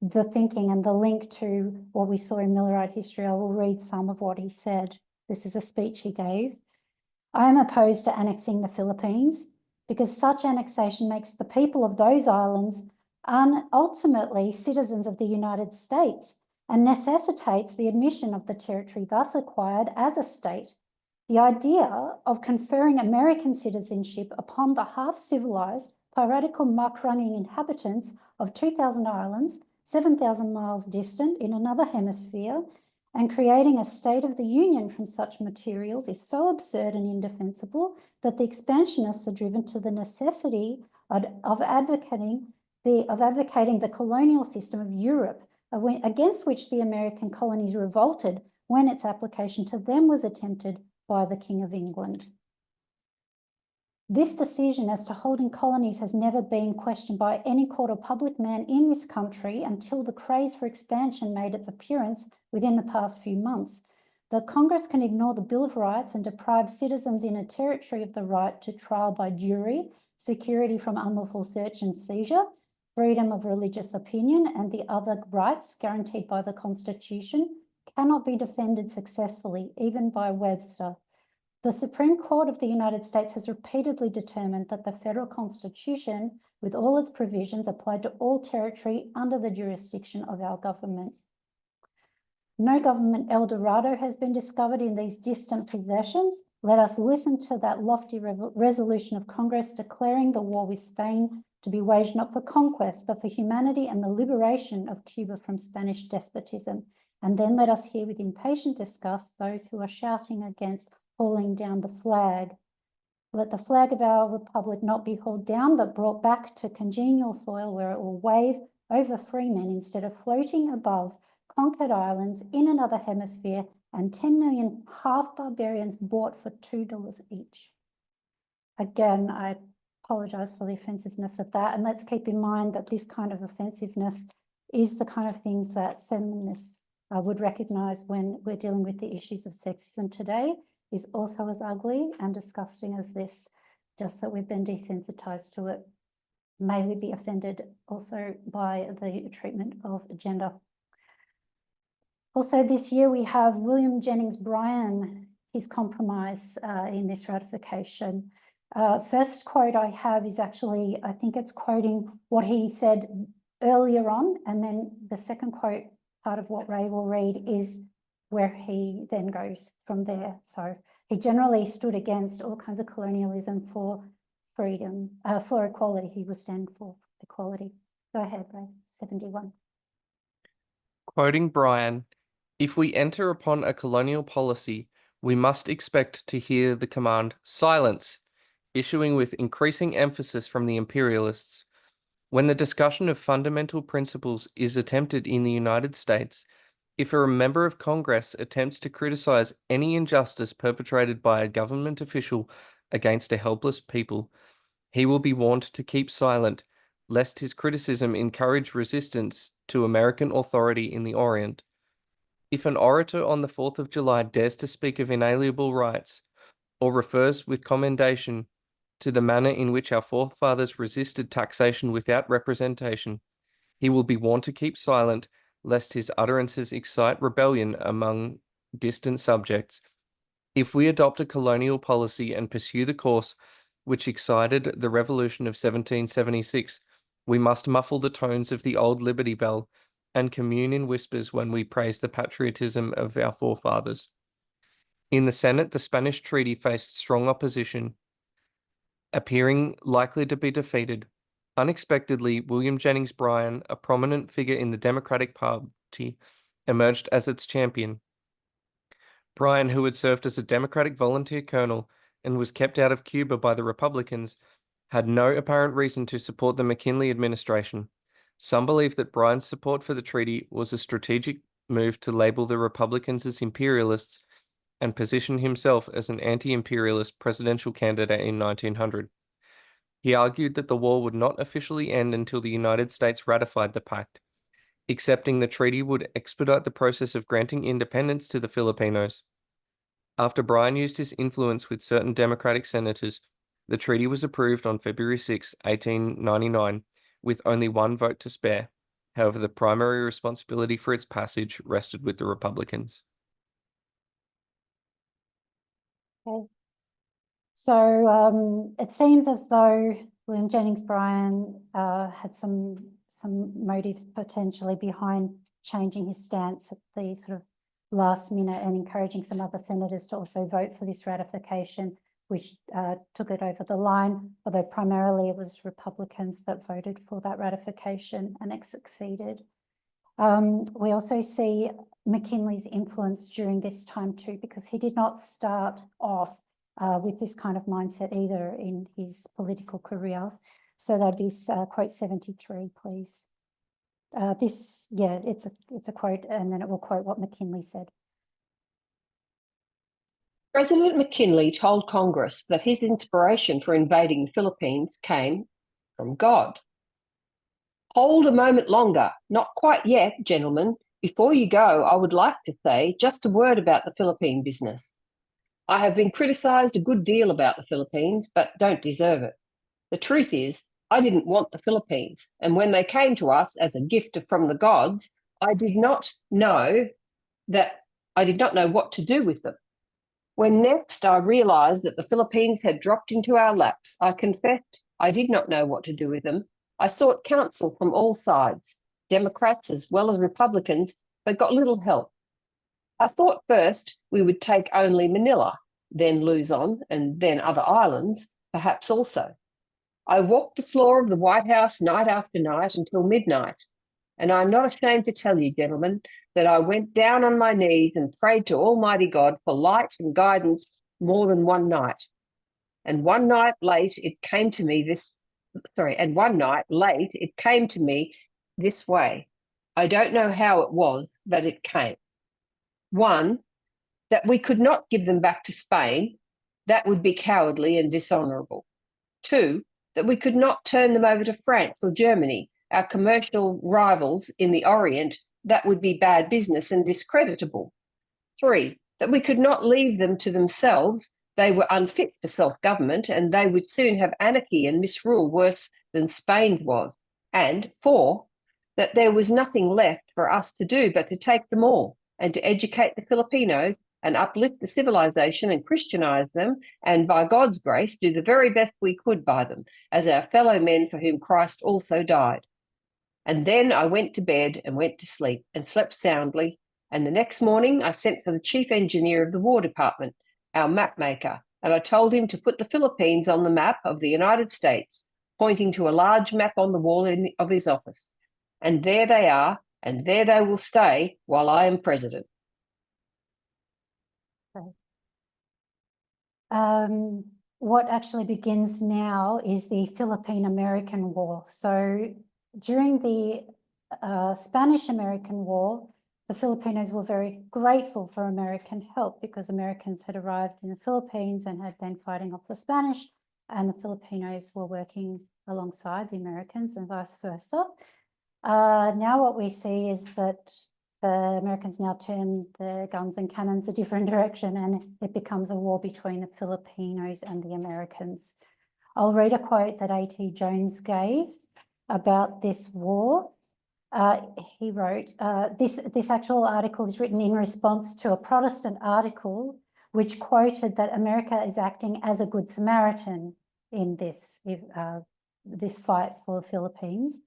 the thinking and the link to what we saw in Millerite history, I will read some of what he said. This is a speech he gave. I am opposed to annexing the Philippines because such annexation makes the people of those islands ultimately citizens of the United States and necessitates the admission of the territory thus acquired as a state. The idea of conferring American citizenship upon the half-civilized, piratical, muckrunning inhabitants of 2,000 islands, 7,000 miles distant in another hemisphere, and creating a state of the Union from such materials is so absurd and indefensible that the expansionists are driven to the necessity of advocating the colonial system of Europe, against which the American colonies revolted when its application to them was attempted by the King of England. This decision as to holding colonies has never been questioned by any court or public man in this country until the craze for expansion made its appearance within the past few months. The Congress can ignore the Bill of Rights and deprive citizens in a territory of the right to trial by jury, security from unlawful search and seizure, freedom of religious opinion, and the other rights guaranteed by the Constitution cannot be defended successfully, even by Webster. The Supreme Court of the United States has repeatedly determined that the federal Constitution, with all its provisions, applied to all territory under the jurisdiction of our government. No government El Dorado has been discovered in these distant possessions. Let us listen to that lofty resolution of Congress declaring the war with Spain to be waged not for conquest, but for humanity and the liberation of Cuba from Spanish despotism. And then let us hear with impatient disgust those who are shouting against hauling down the flag. Let the flag of our republic not be hauled down, but brought back to congenial soil where it will wave over free men instead of floating above conquered islands in another hemisphere and 10 million half barbarians bought for $2 each. Again, I apologise for the offensiveness of that. And let's keep in mind that this kind of offensiveness is the kind of things that feminists would recognise when we're dealing with the issues of sexism today, is also as ugly and disgusting as this, just that we've been desensitised to it. May we be offended also by the treatment of gender. Also this year we have William Jennings Bryan, his compromise in this ratification. First quote I have is actually, I think it's quoting what he said earlier on, and then the second quote, part of what Ray will read, is where he then goes from there. So he generally stood against all kinds of colonialism for freedom, for equality. He would stand for equality. Go ahead, Ray, 71. Quoting Bryan, "If we enter upon a colonial policy, we must expect to hear the command, 'Silence,' issuing with increasing emphasis from the imperialists. When the discussion of fundamental principles is attempted in the United States, if a member of Congress attempts to criticize any injustice perpetrated by a government official against a helpless people, he will be warned to keep silent, lest his criticism encourage resistance to American authority in the Orient. If an orator on the 4th of July dares to speak of inalienable rights, or refers with commendation to the manner in which our forefathers resisted taxation without representation, he will be warned to keep silent, lest his utterances excite rebellion among distant subjects. If we adopt a colonial policy and pursue the course which excited the Revolution of 1776, we must muffle the tones of the old Liberty Bell and commune in whispers when we praise the patriotism of our forefathers." In the Senate, the Spanish treaty faced strong opposition, appearing likely to be defeated. Unexpectedly, William Jennings Bryan, a prominent figure in the Democratic Party, emerged as its champion. Bryan, who had served as a Democratic volunteer colonel and was kept out of Cuba by the Republicans, had no apparent reason to support the McKinley administration. Some believe that Bryan's support for the treaty was a strategic move to label the Republicans as imperialists and position himself as an anti-imperialist presidential candidate in 1900. He argued that the war would not officially end until the United States ratified the pact. Accepting the treaty would expedite the process of granting independence to the Filipinos. After Bryan used his influence with certain Democratic senators, the treaty was approved on February 6, 1899, with only one vote to spare. However, the primary responsibility for its passage rested with the Republicans. Okay. So it seems as though William Jennings Bryan had some motives potentially behind changing his stance at the sort of last minute and encouraging some other senators to also vote for this ratification, which took it over the line, although primarily it was Republicans that voted for that ratification and it succeeded. We also see McKinley's influence during this time too, because he did not start off with this kind of mindset either in his political career. So that'd be quote 73, please. It's a quote, and then it will quote what McKinley said. President McKinley told Congress that his inspiration for invading the Philippines came from God. Hold a moment longer. Not quite yet, gentlemen. Before you go, I would like to say just a word about the Philippine business. I have been criticised a good deal about the Philippines, but don't deserve it. The truth is, I didn't want the Philippines, and when they came to us as a gift from the gods, I did not know what to do with them. When next I realised that the Philippines had dropped into our laps, I confessed I did not know what to do with them. I sought counsel from all sides, Democrats as well as Republicans, but got little help. I thought first we would take only Manila, then Luzon, and then other islands, perhaps also. I walked the floor of the White House night after night until midnight, and I'm not ashamed to tell you, gentlemen, that I went down on my knees and prayed to Almighty God for light and guidance more than one night. And one night late, it came to me this way. I don't know how it was, but it came. 1, that we could not give them back to Spain. That would be cowardly and dishonourable. 2, that we could not turn them over to France or Germany, our commercial rivals in the Orient. That would be bad business and discreditable. 3, that we could not leave them to themselves. They were unfit for self-government, and they would soon have anarchy and misrule worse than Spain's was. And 4, that there was nothing left for us to do but to take them all and to educate the Filipinos and uplift the civilization and Christianize them, and by God's grace do the very best we could by them, as our fellow men for whom Christ also died. And then I went to bed and went to sleep and slept soundly, and the next morning I sent for the chief engineer of the War Department, our map maker, and I told him to put the Philippines on the map of the United States, pointing to a large map on the wall of his office. And there they are, and there they will stay while I am president. What actually begins now is the Philippine-American War. So during the Spanish-American War, the Filipinos were very grateful for American help because Americans had arrived in the Philippines and had been fighting off the Spanish, and the Filipinos were working alongside the Americans and vice versa. Now what we see is that the Americans now turn their guns and cannons a different direction, and it becomes a war between the Filipinos and the Americans. I'll read a quote that A.T. Jones gave about this war. He wrote, this actual article is written in response to a Protestant article which quoted that America is acting as a good Samaritan in this fight for the Philippines.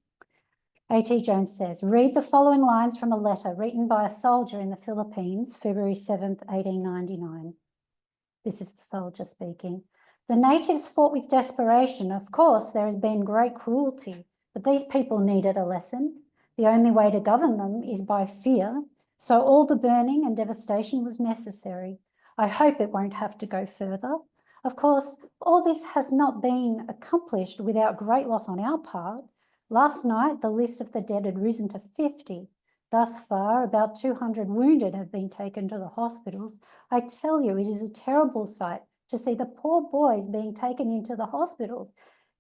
A.T. Jones says, read the following lines from a letter written by a soldier in the Philippines, February 7th, 1899. This is the soldier speaking. The natives fought with desperation. Of course, there has been great cruelty, but these people needed a lesson. The only way to govern them is by fear. So all the burning and devastation was necessary. I hope it won't have to go further. Of course, all this has not been accomplished without great loss on our part. Last night, the list of the dead had risen to 50. Thus far, about 200 wounded have been taken to the hospitals. I tell you, it is a terrible sight to see the poor boys being taken into the hospitals.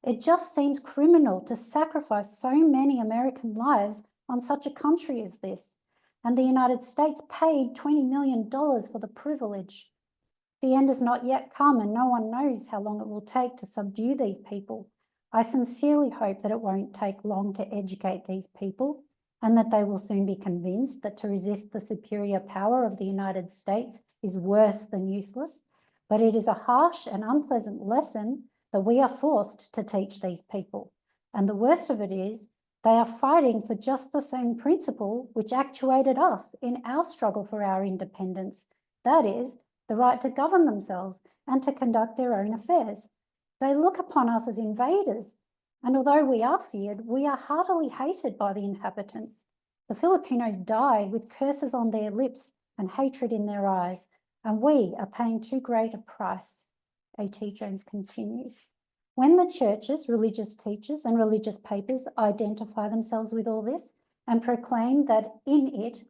It just seems criminal to sacrifice so many American lives on such a country as this. And the United States paid $20 million for the privilege. The end has not yet come, and no one knows how long it will take to subdue these people. I sincerely hope that it won't take long to educate these people, and that they will soon be convinced that to resist the superior power of the United States is worse than useless. But it is a harsh and unpleasant lesson that we are forced to teach these people. And the worst of it is They are fighting for just the same principle which actuated us in our struggle for our independence. That is, the right to govern themselves and to conduct their own affairs. They look upon us as invaders, and although we are feared, we are heartily hated by the inhabitants. The Filipinos die with curses on their lips and hatred in their eyes, and we are paying too great a price. A.T. Jones continues. When the churches, religious teachers and religious papers identify themselves with all this and proclaim that in it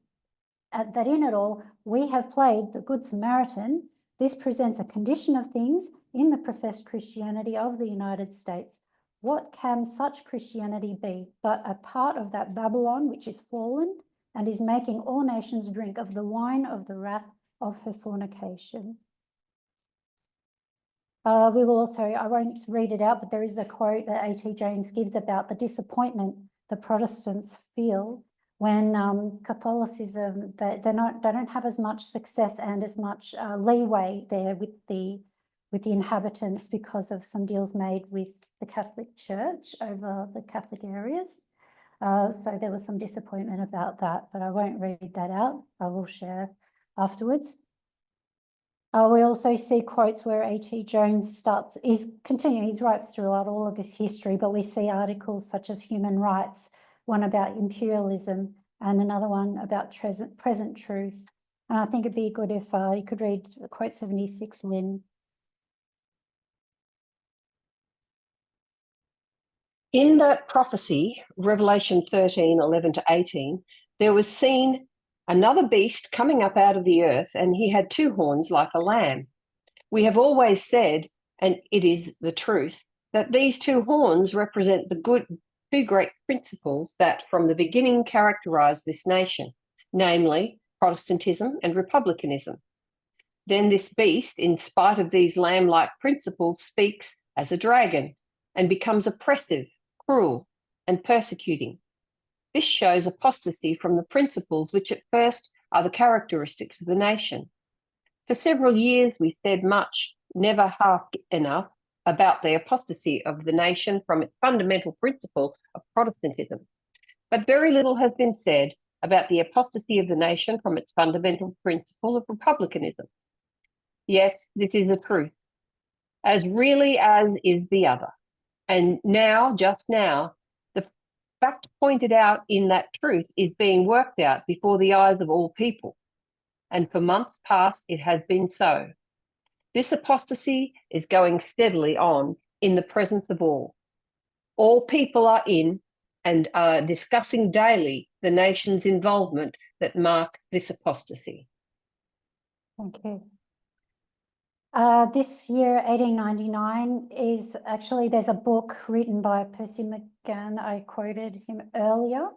all we have played the Good Samaritan, this presents a condition of things in the professed Christianity of the United States. What can such Christianity be but a part of that Babylon which is fallen and is making all nations drink of the wine of the wrath of her fornication? We will also, I won't read it out, but there is a quote that A.T. Jones gives about the disappointment the Protestants feel when Catholicism, they don't have as much success and as much leeway there with the inhabitants because of some deals made with the Catholic Church over the Catholic areas. So there was some disappointment about that, but I won't read that out. I will share afterwards. We also see quotes where A.T. Jones he writes throughout all of this history, but we see articles such as Human Rights, one about imperialism, and another one about present truth. And I think it'd be good if you could read quote 76, Lynn. In that prophecy, Revelation 13, 11 to 18, there was seen another beast coming up out of the earth, and he had two horns like a lamb. We have always said, and it is the truth, that these two horns represent the two great principles that from the beginning characterized this nation, namely Protestantism and republicanism. Then this beast, in spite of these lamb-like principles, speaks as a dragon and becomes oppressive, cruel, and persecuting. This shows apostasy from the principles which at first are the characteristics of the nation. For several years we said much, never half enough, about the apostasy of the nation from its fundamental principle of Protestantism. But very little has been said about the apostasy of the nation from its fundamental principle of republicanism. Yet this is the truth, as really as is the other. And now, just now, the fact pointed out in that truth is being worked out before the eyes of all people. And for months past, it has been so. This apostasy is going steadily on in the presence of all. All people are in and are discussing daily the nation's involvement that mark this apostasy. Thank you. This year, 1899, is actually, there's a book written by Percy McGann. I quoted him earlier,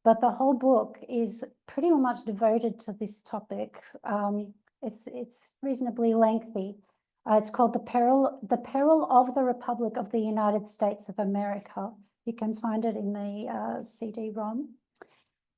but the whole book is pretty much devoted to this topic. It's reasonably lengthy. It's called The Peril of the Republic of the United States of America. You can find it in the CD-ROM.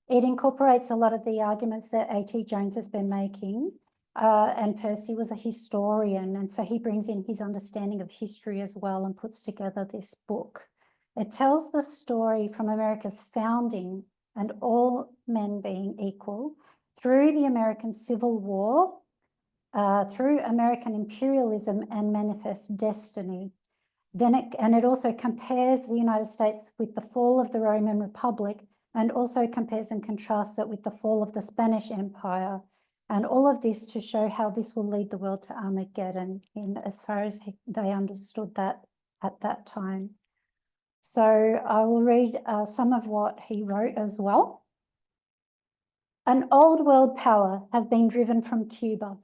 It incorporates a lot of the arguments that A.T. Jones has been making. And Percy was a historian, and so he brings in his understanding of history as well and puts together this book. It tells the story from America's founding and all men being equal, through the American Civil War, through American imperialism and manifest destiny. And it also compares the United States with the fall of the Roman Republic, and also compares and contrasts it with the fall of the Spanish Empire. And all of this to show how this will lead the world to Armageddon, in as far as they understood that at that time. So I will read some of what he wrote as well. An old world power has been driven from Cuba,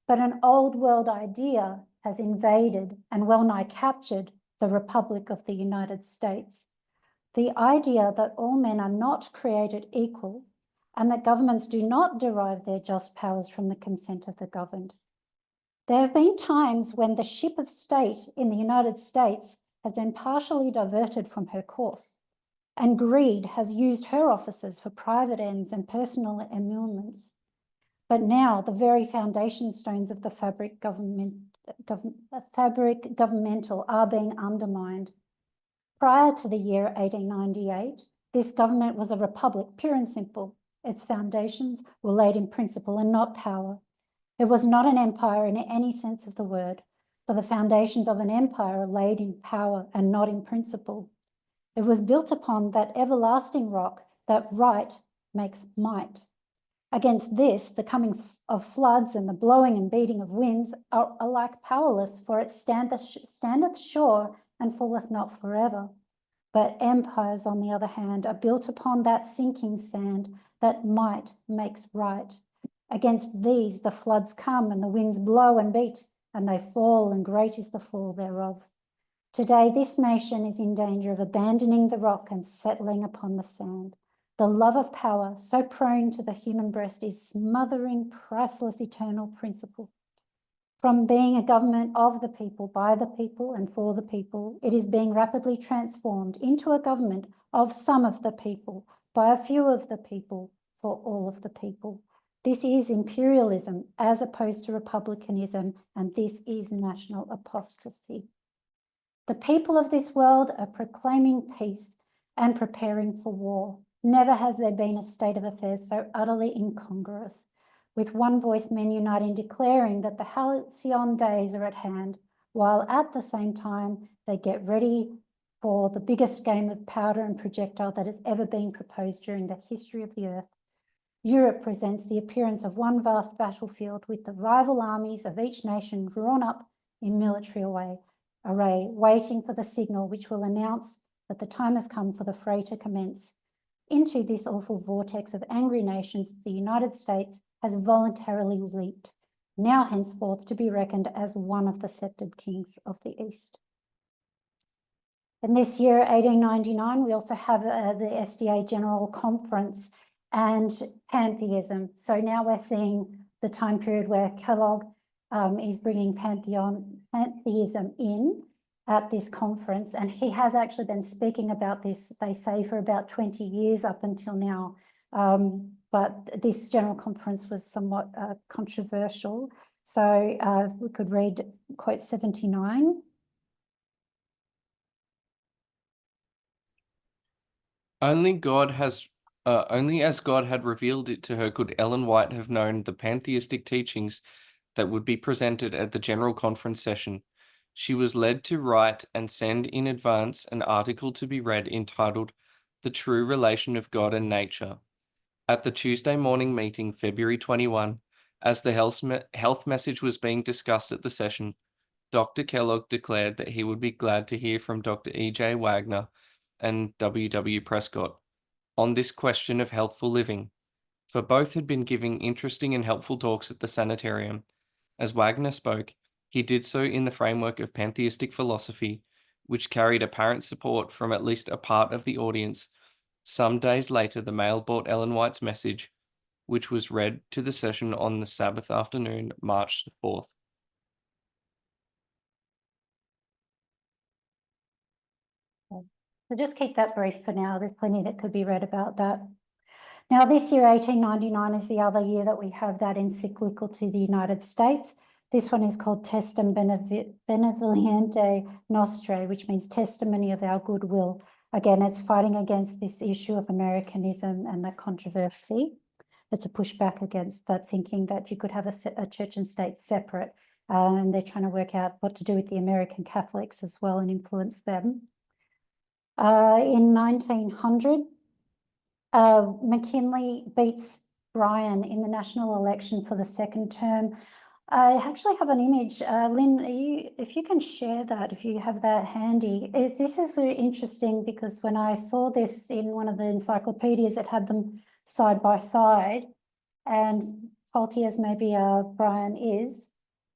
but an old world idea has invaded and well nigh captured the Republic of the United States. The idea that all men are not created equal, and that governments do not derive their just powers from the consent of the governed. There have been times when the ship of state in the United States has been partially diverted from her course, and greed has used her officers for private ends and personal emoluments. But now the very foundation stones of the fabric governmental are being undermined. Prior to the year 1898, This government was a republic, pure and simple. Its foundations were laid in principle and not power. It was not an empire in any sense of the word, for the foundations of an empire are laid in power and not in principle. It was built upon that everlasting rock that right makes might. Against this, the coming of floods and the blowing and beating of winds are alike powerless, for it standeth sure and falleth not forever. But empires, on the other hand, are built upon that sinking sand that might makes right. Against these the floods come and the winds blow and beat, and they fall, and great is the fall thereof. Today this nation is in danger of abandoning the rock and settling upon the sand. The love of power, so prone to the human breast, is smothering priceless eternal principle. From being a government of the people, by the people, and for the people, it is being rapidly transformed into a government of some of the people, by a few of the people, for all of the people. This is imperialism as opposed to republicanism, and this is national apostasy. The people of this world are proclaiming peace and preparing for war. Never has there been a state of affairs so utterly incongruous. With one voice, men unite in declaring that the halcyon days are at hand, while at the same time they get ready for the biggest game of powder and projectile that has ever been proposed during the history of the earth. Europe presents the appearance of one vast battlefield with the rival armies of each nation drawn up in military array, waiting for the signal which will announce that the time has come for the fray to commence. Into this awful vortex of angry nations, the United States has voluntarily leaped, now henceforth to be reckoned as one of the sceptred kings of the East. In this year, 1899, we also have the SDA General Conference and pantheism. So now we're seeing the time period where Kellogg is bringing pantheism in at this conference, and he has actually been speaking about this, they say, for about 20 years up until now. But this general conference was somewhat controversial. So we could read quote 79. Only as God had revealed it to her could Ellen White have known the pantheistic teachings that would be presented at the General Conference session. She was led to write and send in advance an article to be read entitled The True Relation of God and Nature. At the Tuesday morning meeting, February 21, as the health message was being discussed at the session, Dr. Kellogg declared that he would be glad to hear from Dr. E.J. Wagner and W.W. Prescott on this question of healthful living, for both had been giving interesting and helpful talks at the sanitarium. As Wagner spoke, he did so in the framework of pantheistic philosophy, which carried apparent support from at least a part of the audience. Some days later, the mail brought Ellen White's message, which was read to the session on the Sabbath afternoon, March 4th. So just keep that brief for now. There's plenty that could be read about that. Now, this year, 1899, is the other year that we have that encyclical to the United States. This one is called Testem Benevolentiae Nostrae, which means testimony of our goodwill. Again, it's fighting against this issue of Americanism and that controversy. It's a pushback against that thinking that you could have a church and state separate, and they're trying to work out what to do with the American Catholics as well and influence them. In 1900, McKinley beats Bryan in the national election for the second term. I actually have an image. Lynn, if you can share that, if you have that handy. This is really interesting because when I saw this in one of the encyclopedias, it had them side by side, and faulty as maybe Bryan is,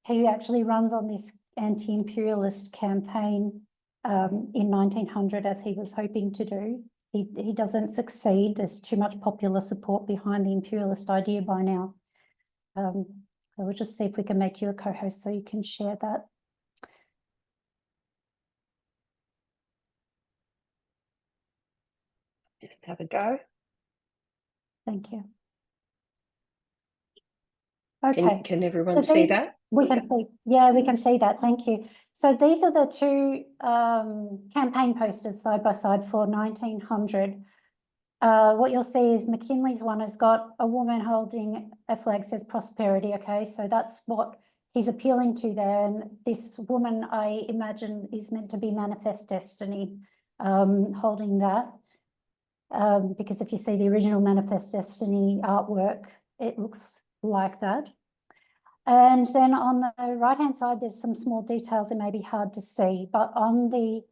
he actually runs on this anti-imperialist campaign in 1900, as he was hoping to do. He doesn't succeed. There's too much popular support behind the imperialist idea by now. So we'll just see if we can make you a co-host so you can share that. Just have a go. Thank you. Okay. Can everyone see that? We can see, yeah, we can see that. Thank you. So these are the two campaign posters side by side for 1900. what you'll see is McKinley's one has got a woman holding a flag says prosperity. Okay, so that's what he's appealing to there. And this woman, I imagine, is meant to be Manifest Destiny, holding that. Because if you see the original Manifest Destiny artwork, it looks like that. And then on the right-hand side, there's some small details that may be hard to see, but on the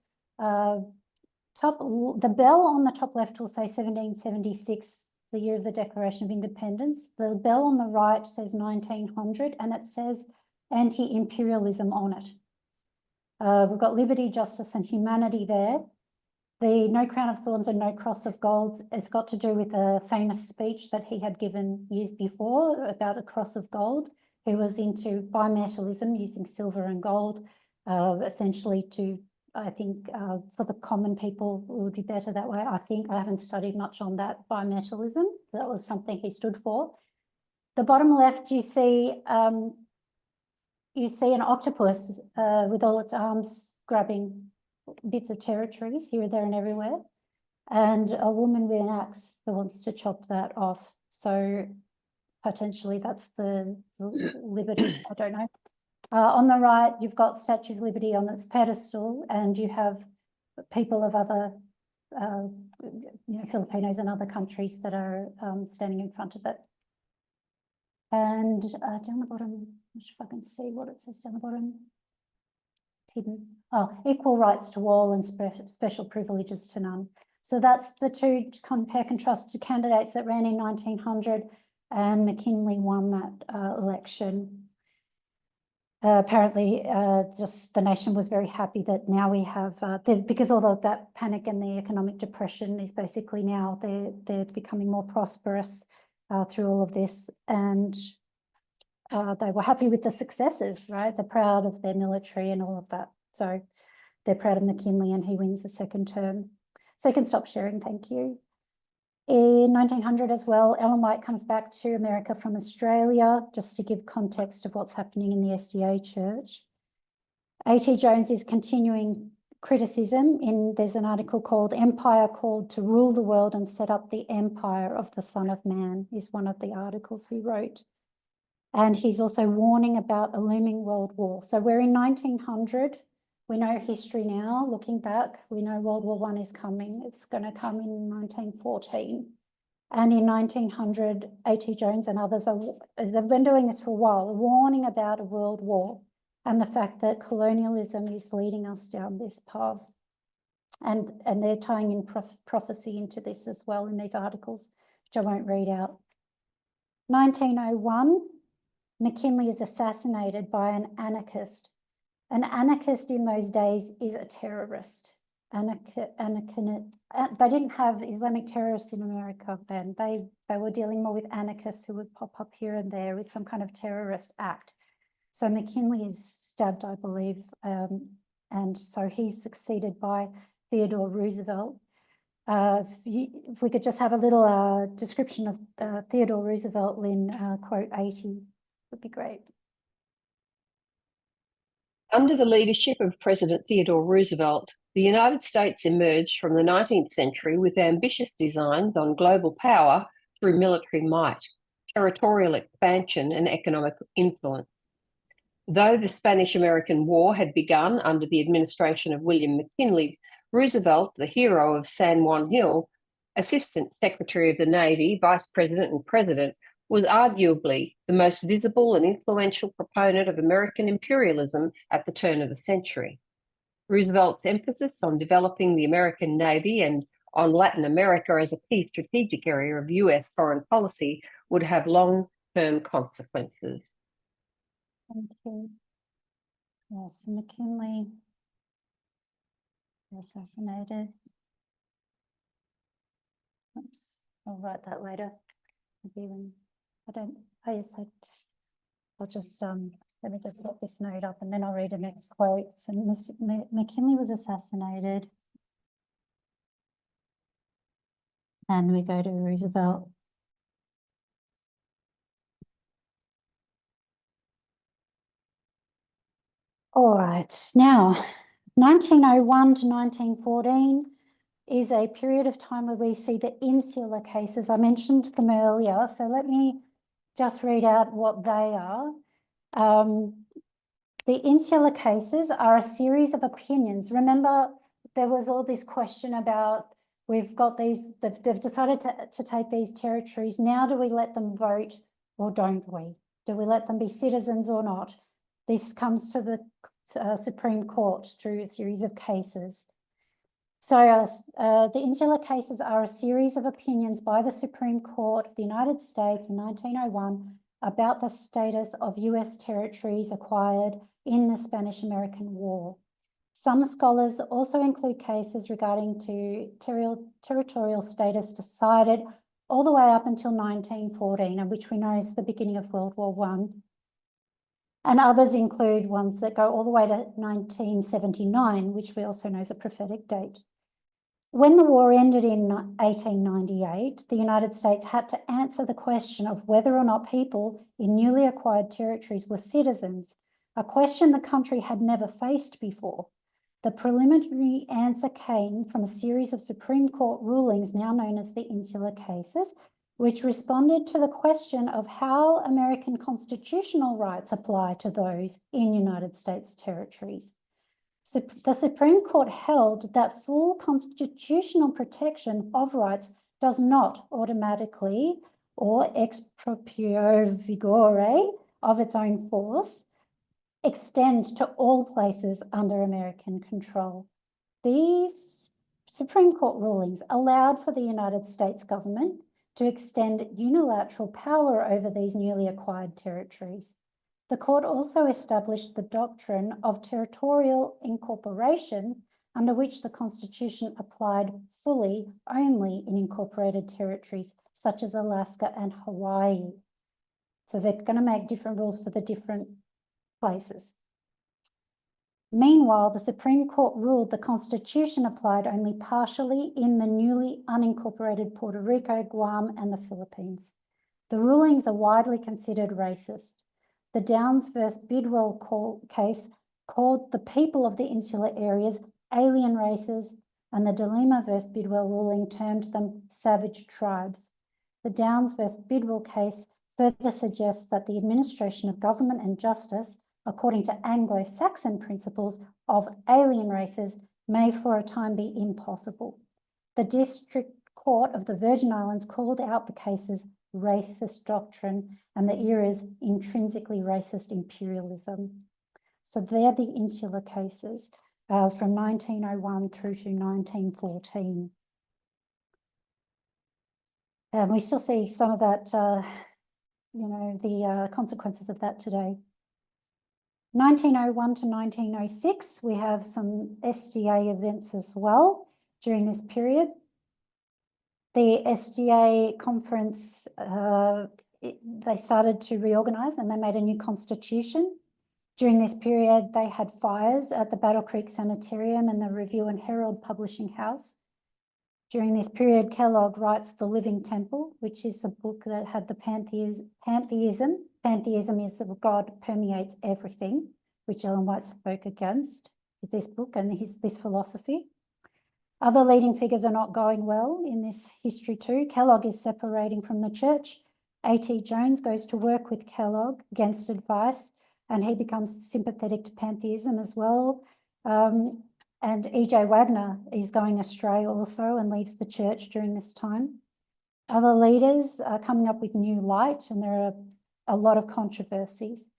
top, the bell on the top left will say 1776, the year of the Declaration of Independence. The bell on the right says 1900, and it says anti-imperialism on it. We've got liberty, justice, and humanity there. The no crown of thorns and no cross of gold has got to do with a famous speech that he had given years before about a cross of gold. He was into bimetallism, using silver and gold, essentially to, I think, for the common people, it would be better that way. I think I haven't studied much on that bimetallism. That was something he stood for. The bottom left, you see an octopus with all its arms grabbing bits of territories here, there, and everywhere, and a woman with an axe that wants to chop that off. So potentially that's the liberty, I don't know. On the right, you've got Statue of Liberty on its pedestal, and you have people of other, Filipinos and other countries that are standing in front of it. And down the bottom, if I can see what it says down the bottom. Hidden. Oh, equal rights to all and special privileges to none. So that's the two compare contrast to candidates that ran in 1900, and McKinley won that election. Apparently, just the nation was very happy that now we have, because all of that panic and the economic depression is basically now they're becoming more prosperous through all of this, and they were happy with the successes, right? They're proud of their military and all of that. So they're proud of McKinley, and he wins a second term. So you can stop sharing, thank you. In 1900 as well, Ellen White comes back to America from Australia, just to give context of what's happening in the SDA Church. A.T. Jones is continuing criticism there's an article called Empire Called to Rule the World and Set Up the Empire of the Son of Man, is one of the articles he wrote. And he's also warning about a looming world war. So we're in 1900. We know history now, looking back, we know World War I is coming. It's going to come in 1914. And in 1900, A.T. Jones and others, they've been doing this for a while, warning about a world war and the fact that colonialism is leading us down this path. And they're tying in prophecy into this as well in these articles, which I won't read out. 1901, McKinley is assassinated by an anarchist. An anarchist in those days is a terrorist. They didn't have Islamic terrorists in America then. They were dealing more with anarchists who would pop up here and there with some kind of terrorist act. So McKinley is stabbed, I believe, and so he's succeeded by Theodore Roosevelt. If we could just have a little description of Theodore Roosevelt, Lynn, quote 80, would be great. Under the leadership of President Theodore Roosevelt, the United States emerged from the 19th century with ambitious designs on global power through military might, territorial expansion, and economic influence. Though the Spanish-American War had begun under the administration of William McKinley, Roosevelt, the hero of San Juan Hill, Assistant Secretary of the Navy, Vice President and President, was arguably the most visible and influential proponent of American imperialism at the turn of the century. Roosevelt's emphasis on developing the American Navy and on Latin America as a key strategic area of US foreign policy would have long-term consequences. Thank you. Yes, McKinley assassinated. Oops, I'll write that later. I'll just, let me just get this note up and then I'll read the next quote. So McKinley was assassinated. And we go to Roosevelt. All right, now 1901 to 1914, is a period of time where we see the insular cases. I mentioned them earlier, so let me just read out what they are. The insular cases are a series of opinions. Remember, there was all this question about, we've got these, they've decided to take these territories. Now do we let them vote or don't we? Do we let them be citizens or not? This comes to the Supreme Court through a series of cases. So the insular cases are a series of opinions by the Supreme Court of the United States in 1901 about the status of US territories acquired in the Spanish-American War. Some scholars also include cases regarding territorial status decided all the way up until 1914, and which we know is the beginning of World War I. And others include ones that go all the way to 1979, which we also know is a prophetic date. When the war ended in 1898, the United States had to answer the question of whether or not people in newly acquired territories were citizens, a question the country had never faced before. The preliminary answer came from a series of Supreme Court rulings now known as the insular cases, which responded to the question of how American constitutional rights apply to those in United States territories. The Supreme Court held that full constitutional protection of rights does not automatically or ex proprio vigore of its own force extend to all places under American control. These Supreme Court rulings allowed for the United States government to extend unilateral power over these newly acquired territories. The court also established the doctrine of territorial incorporation, under which the Constitution applied fully only in incorporated territories such as Alaska and Hawaii. So they're going to make different rules for the different places. Meanwhile, the Supreme Court ruled the Constitution applied only partially in the newly unincorporated Puerto Rico, Guam, and the Philippines. The rulings are widely considered racist. The Downs versus Bidwell case called the people of the insular areas alien races, and the DeLima versus Bidwell ruling termed them savage tribes. The Downs versus Bidwell case further suggests that the administration of government and justice, according to Anglo-Saxon principles of alien races, may for a time be impossible. The District Court of the Virgin Islands called out the case's racist doctrine and the era's intrinsically racist imperialism. So they're the insular cases from 1901 through to 1914. And we still see some of that, the consequences of that today. 1901 to 1906, we have some SDA events as well during this period. The SDA conference, they started to reorganise and they made a new constitution. During this period, they had fires at the Battle Creek Sanitarium and the Review and Herald Publishing House. During this period, Kellogg writes The Living Temple, which is a book that had the pantheism. Pantheism is that God permeates everything, which Ellen White spoke against with this book and this philosophy. Other leading figures are not going well in this history too. Kellogg is separating from the church. A.T. Jones goes to work with Kellogg against advice, and he becomes sympathetic to pantheism as well. And E.J. Wagner is going astray also and leaves the church during this time. Other leaders are coming up with new light, and there are a lot of controversies.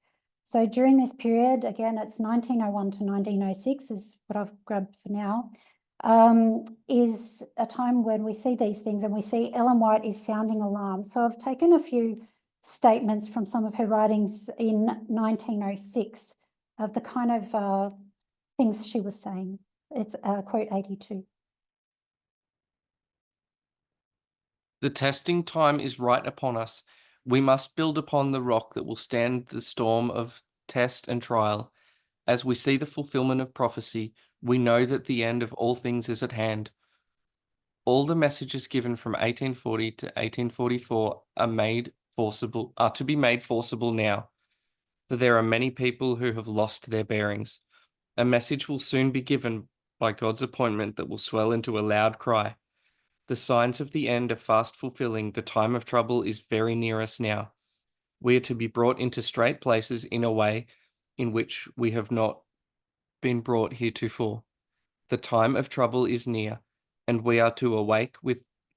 So during this period, again, it's 1901 to 1906 is what I've grabbed for now, is a time when we see these things and we see Ellen White is sounding alarms. So I've taken a few statements from some of her writings in 1906 of the kind of things she was saying. It's quote 82. The testing time is right upon us. We must build upon the rock that will stand the storm of test and trial. As we see the fulfillment of prophecy, we know that the end of all things is at hand. All the messages given from 1840 to 1844 are to be made forcible now, for there are many people who have lost their bearings. A message will soon be given by God's appointment that will swell into a loud cry. The signs of the end are fast fulfilling. The time of trouble is very near us now. We are to be brought into straight places in a way in which we have not been brought heretofore. The time of trouble is near, and we are to awake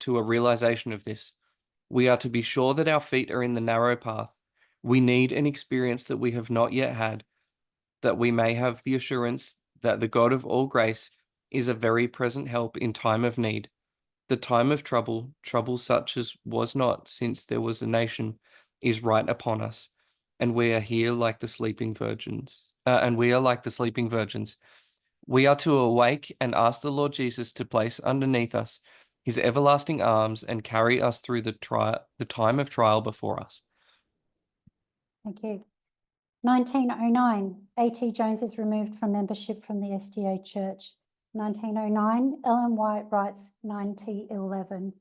to a realization of this. We are to be sure that our feet are in the narrow path. We need an experience that we have not yet had, that we may have the assurance that the God of all grace is a very present help in time of need. The time of trouble, trouble such as was not since there was a nation, is right upon us, and we are here like the sleeping virgins. We are to awake and ask the Lord Jesus to place underneath us his everlasting arms and carry us through the time of trial before us. Thank you. 1909, A.T. Jones is removed from membership from the SDA Church. 1909, Ellen White writes 1911.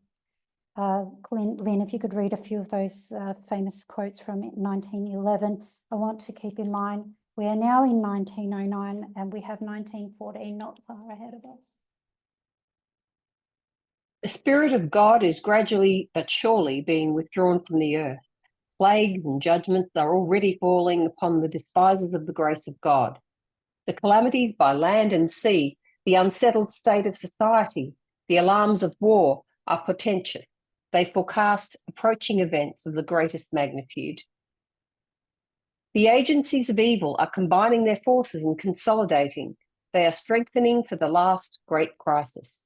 Lynn, if you could read a few of those famous quotes from 1911. I want to keep in mind we are now in 1909 and we have 1914 not far ahead of us. The Spirit of God is gradually but surely being withdrawn from the earth. Plagues and judgments are already falling upon the despisers of the grace of God. The calamities by land and sea, the unsettled state of society, the alarms of war are portentous. They forecast approaching events of the greatest magnitude. The agencies of evil are combining their forces and consolidating. They are strengthening for the last great crisis.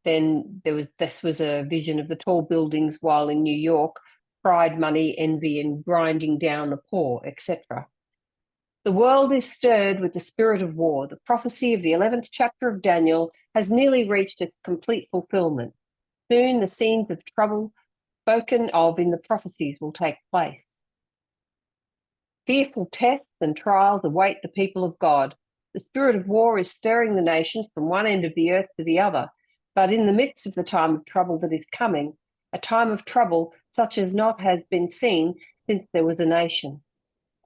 Then this was a vision of the tall buildings while in New York, pride, money, envy, and grinding down the poor, etc. The world is stirred with the spirit of war. The prophecy of the 11th chapter of Daniel has nearly reached its complete fulfillment. Soon the scenes of trouble spoken of in the prophecies will take place. Fearful tests and trials await the people of God. The spirit of war is stirring the nations from one end of the earth to the other. But in the midst of the time of trouble that is coming, a time of trouble such as not has been seen since there was a nation.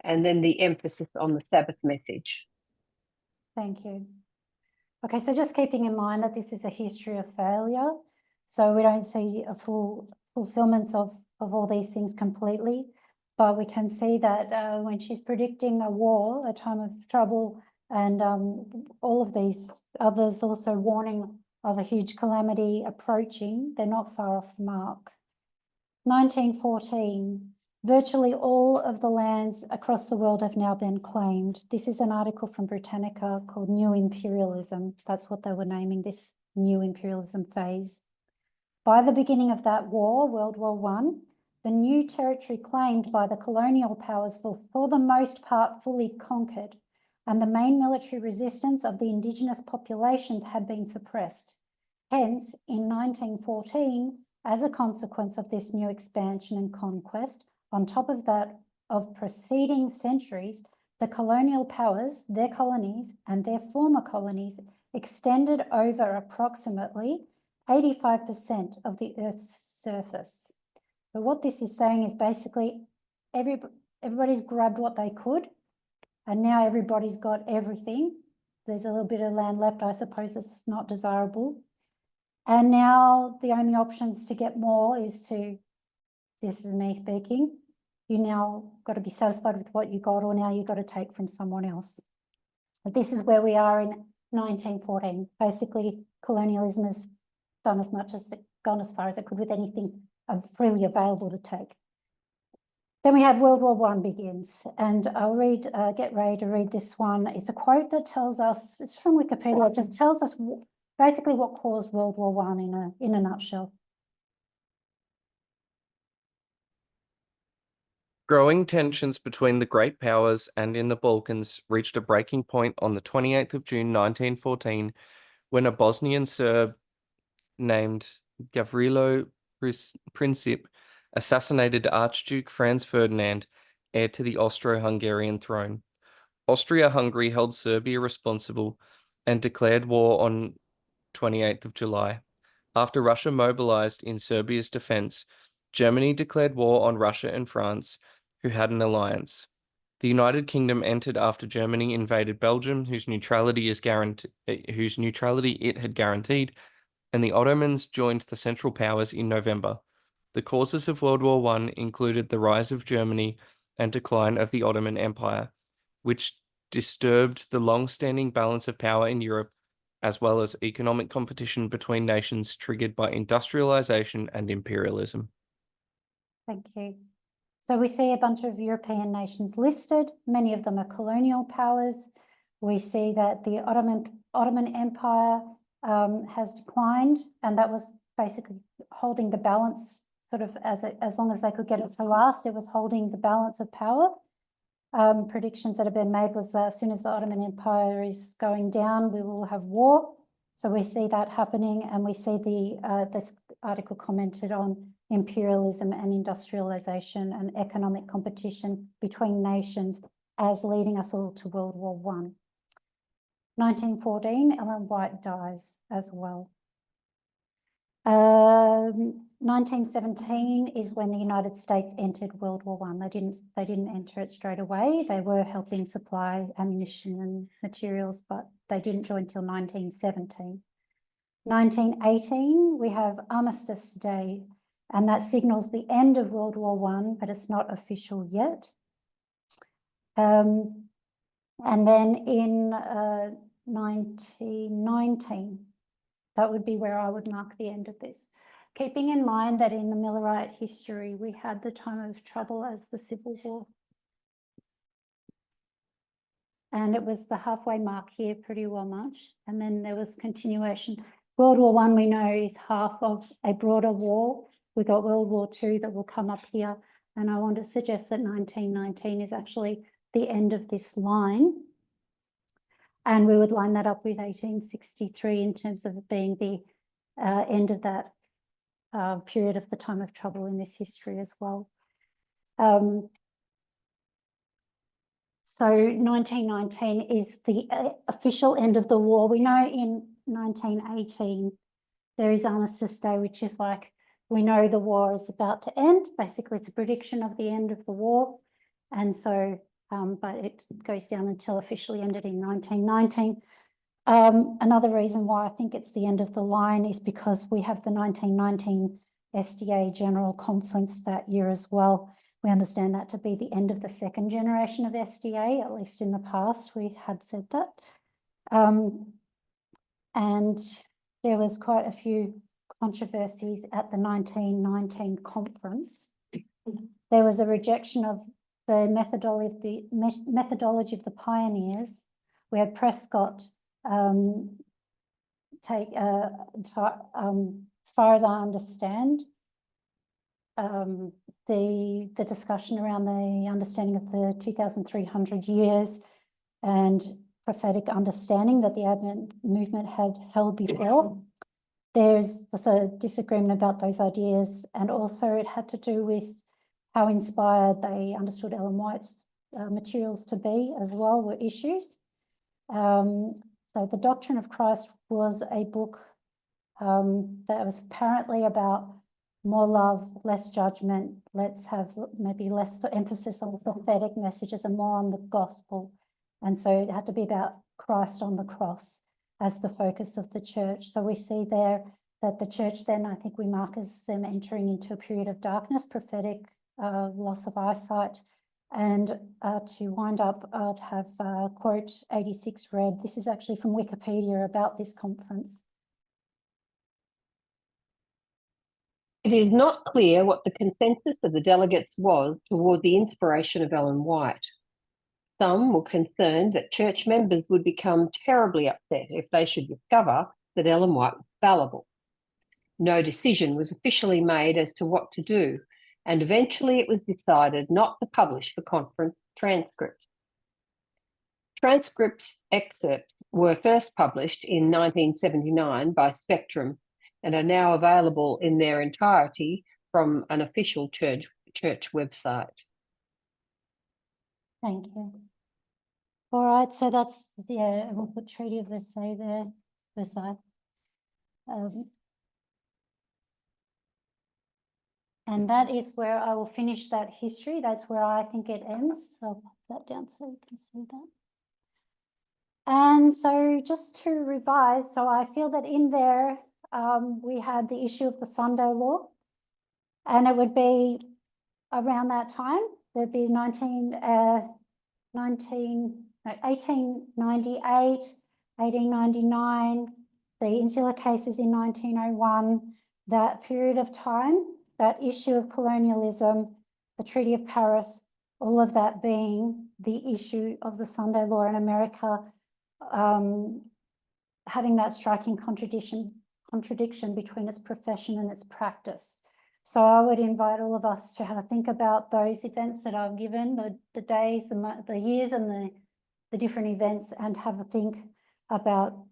And then the emphasis on the Sabbath message. Thank you. Okay, so just keeping in mind that this is a history of failure, so we don't see a full fulfillment of all these things completely, but we can see that when she's predicting a war, a time of trouble, and all of these others also warning of a huge calamity approaching, they're not far off the mark. 1914, virtually all of the lands across the world have now been claimed. This is an article from Britannica called New Imperialism. That's what they were naming this new imperialism phase. By the beginning of that war, World War I, the new territory claimed by the colonial powers were for the most part fully conquered, and the main military resistance of the indigenous populations had been suppressed. Hence, in 1914, as a consequence of this new expansion and conquest, on top of that of preceding centuries, the colonial powers, their colonies and their former colonies extended over approximately 85% of the Earth's surface. But what this is saying is basically everybody's grabbed what they could, and now everybody's got everything. There's a little bit of land left, I suppose it's not desirable. And now the only options to get more is this is me speaking, you now got to be satisfied with what you got, or now you've got to take from someone else. But this is where we are in 1914. Basically, colonialism has done as much as gone as far as it could with anything freely available to take. Then we have World War I begins, and I'll get Ray to read this one. It's a quote that tells us, it's from Wikipedia, it just tells us basically what caused World War I in a nutshell. Growing tensions between the great powers and in the Balkans reached a breaking point on the 28th of June 1914 when a Bosnian Serb named Gavrilo Princip assassinated Archduke Franz Ferdinand, heir to the Austro-Hungarian throne. Austria-Hungary held Serbia responsible and declared war on 28th of July. After Russia mobilized in Serbia's defense, Germany declared war on Russia and France, who had an alliance. The United Kingdom entered after Germany invaded Belgium, whose neutrality it had guaranteed, and the Ottomans joined the Central Powers in November. The causes of World War I included the rise of Germany and decline of the Ottoman Empire, which disturbed the long-standing balance of power in Europe, as well as economic competition between nations triggered by industrialization and imperialism. Thank you. So we see a bunch of European nations listed. Many of them are colonial powers. We see that the Ottoman Empire has declined, and that was basically holding the balance sort of as long as they could get it to last. It was holding the balance of power. Predictions that have been made was that as soon as the Ottoman Empire is going down, we will have war. So we see that happening, and we see this article commented on imperialism and industrialization and economic competition between nations as leading us all to World War I. 1914, Ellen White dies as well. 1917 is when the United States entered World War I. They didn't enter it straight away. They were helping supply ammunition and materials, but they didn't join till 1917. 1918, we have Armistice Day, and that signals the end of World War I, but it's not official yet. And then in 1919, that would be where I would mark the end of this. Keeping in mind that in the Millerite history, we had the time of trouble as the Civil War. And it was the halfway mark here pretty well much. And then there was continuation. World War I, we know, is half of a broader war. We got World War II that will come up here. And I want to suggest that 1919 is actually the end of this line. And we would line that up with 1863 in terms of it being the end of that period of the time of trouble in this history as well. So 1919 is the official end of the war. We know in 1918 there is Armistice Day, which is like, we know the war is about to end. Basically, it's a prediction of the end of the war. And so, but it goes down until officially ended in 1919. Another reason why I think it's the end of the line is because we have the 1919 SDA General Conference that year as well. We understand that to be the end of the second generation of SDA, at least in the past we had said that. And there was quite a few controversies at the 1919 conference. There was a rejection of the methodology of the pioneers. We had Prescott take, as far as I understand, the discussion around the understanding of the 2,300 years and prophetic understanding that the Advent movement had held before. There's a disagreement about those ideas, and also it had to do with how inspired they understood Ellen White's materials to be as well, were issues. So The Doctrine of Christ was a book that was apparently about more love, less judgment. Let's have maybe less emphasis on prophetic messages and more on the gospel. And so it had to be about Christ on the cross as the focus of the church. So we see there that the church then, I think we mark as them entering into a period of darkness, prophetic loss of eyesight. And to wind up, I'd have quote 86 read. This is actually from Wikipedia about this conference. It is not clear what the consensus of the delegates was toward the inspiration of Ellen White. Some were concerned that church members would become terribly upset if they should discover that Ellen White was fallible. No decision was officially made as to what to do, and eventually it was decided not to publish the conference transcripts. Transcripts excerpts were first published in 1979 by Spectrum and are now available in their entirety from an official church website. Thank you. All right, so that's, yeah, we'll put Treaty of Versailles there, Versailles. And that is where I will finish that history. That's where I think it ends. So I'll pop that down so you can see that. And so just to revise, so I feel that in there, we had the issue of the Sunday law, and it would be around that time. There'd be 1898, 1899, the Insular cases in 1901, that period of time, that issue of colonialism, the Treaty of Paris, all of that being the issue of the Sunday law in America, having that striking contradiction between its profession and its practice. So I would invite all of us to have a think about those events that I've given, the days, the years and the different events, and have a think about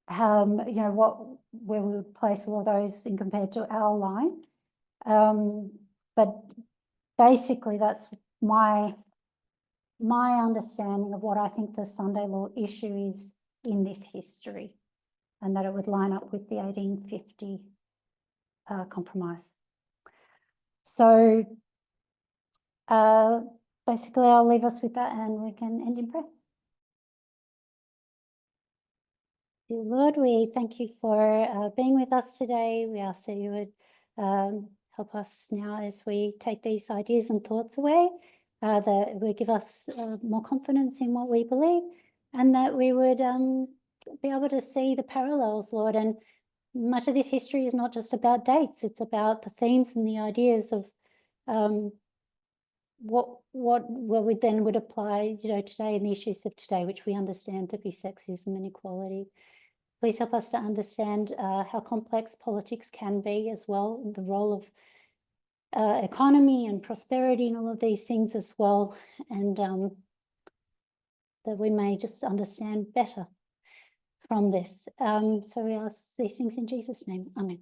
where we would place all of those in compared to our line. But basically that's my understanding of what I think the Sunday law issue is in this history, and that it would line up with the 1850 compromise. So basically I'll leave us with that and we can end in prayer. Dear Lord, we thank you for being with us today. We ask that you would help us now as we take these ideas and thoughts away, that it would give us more confidence in what we believe, and that we would be able to see the parallels, Lord. And much of this history is not just about dates, it's about the themes and the ideas of what we then would apply, today, and the issues of today, which we understand to be sexism and equality. Please help us to understand how complex politics can be as well, the role of economy and prosperity and all of these things as well, and that we may just understand better from this. So we ask these things in Jesus' name. Amen.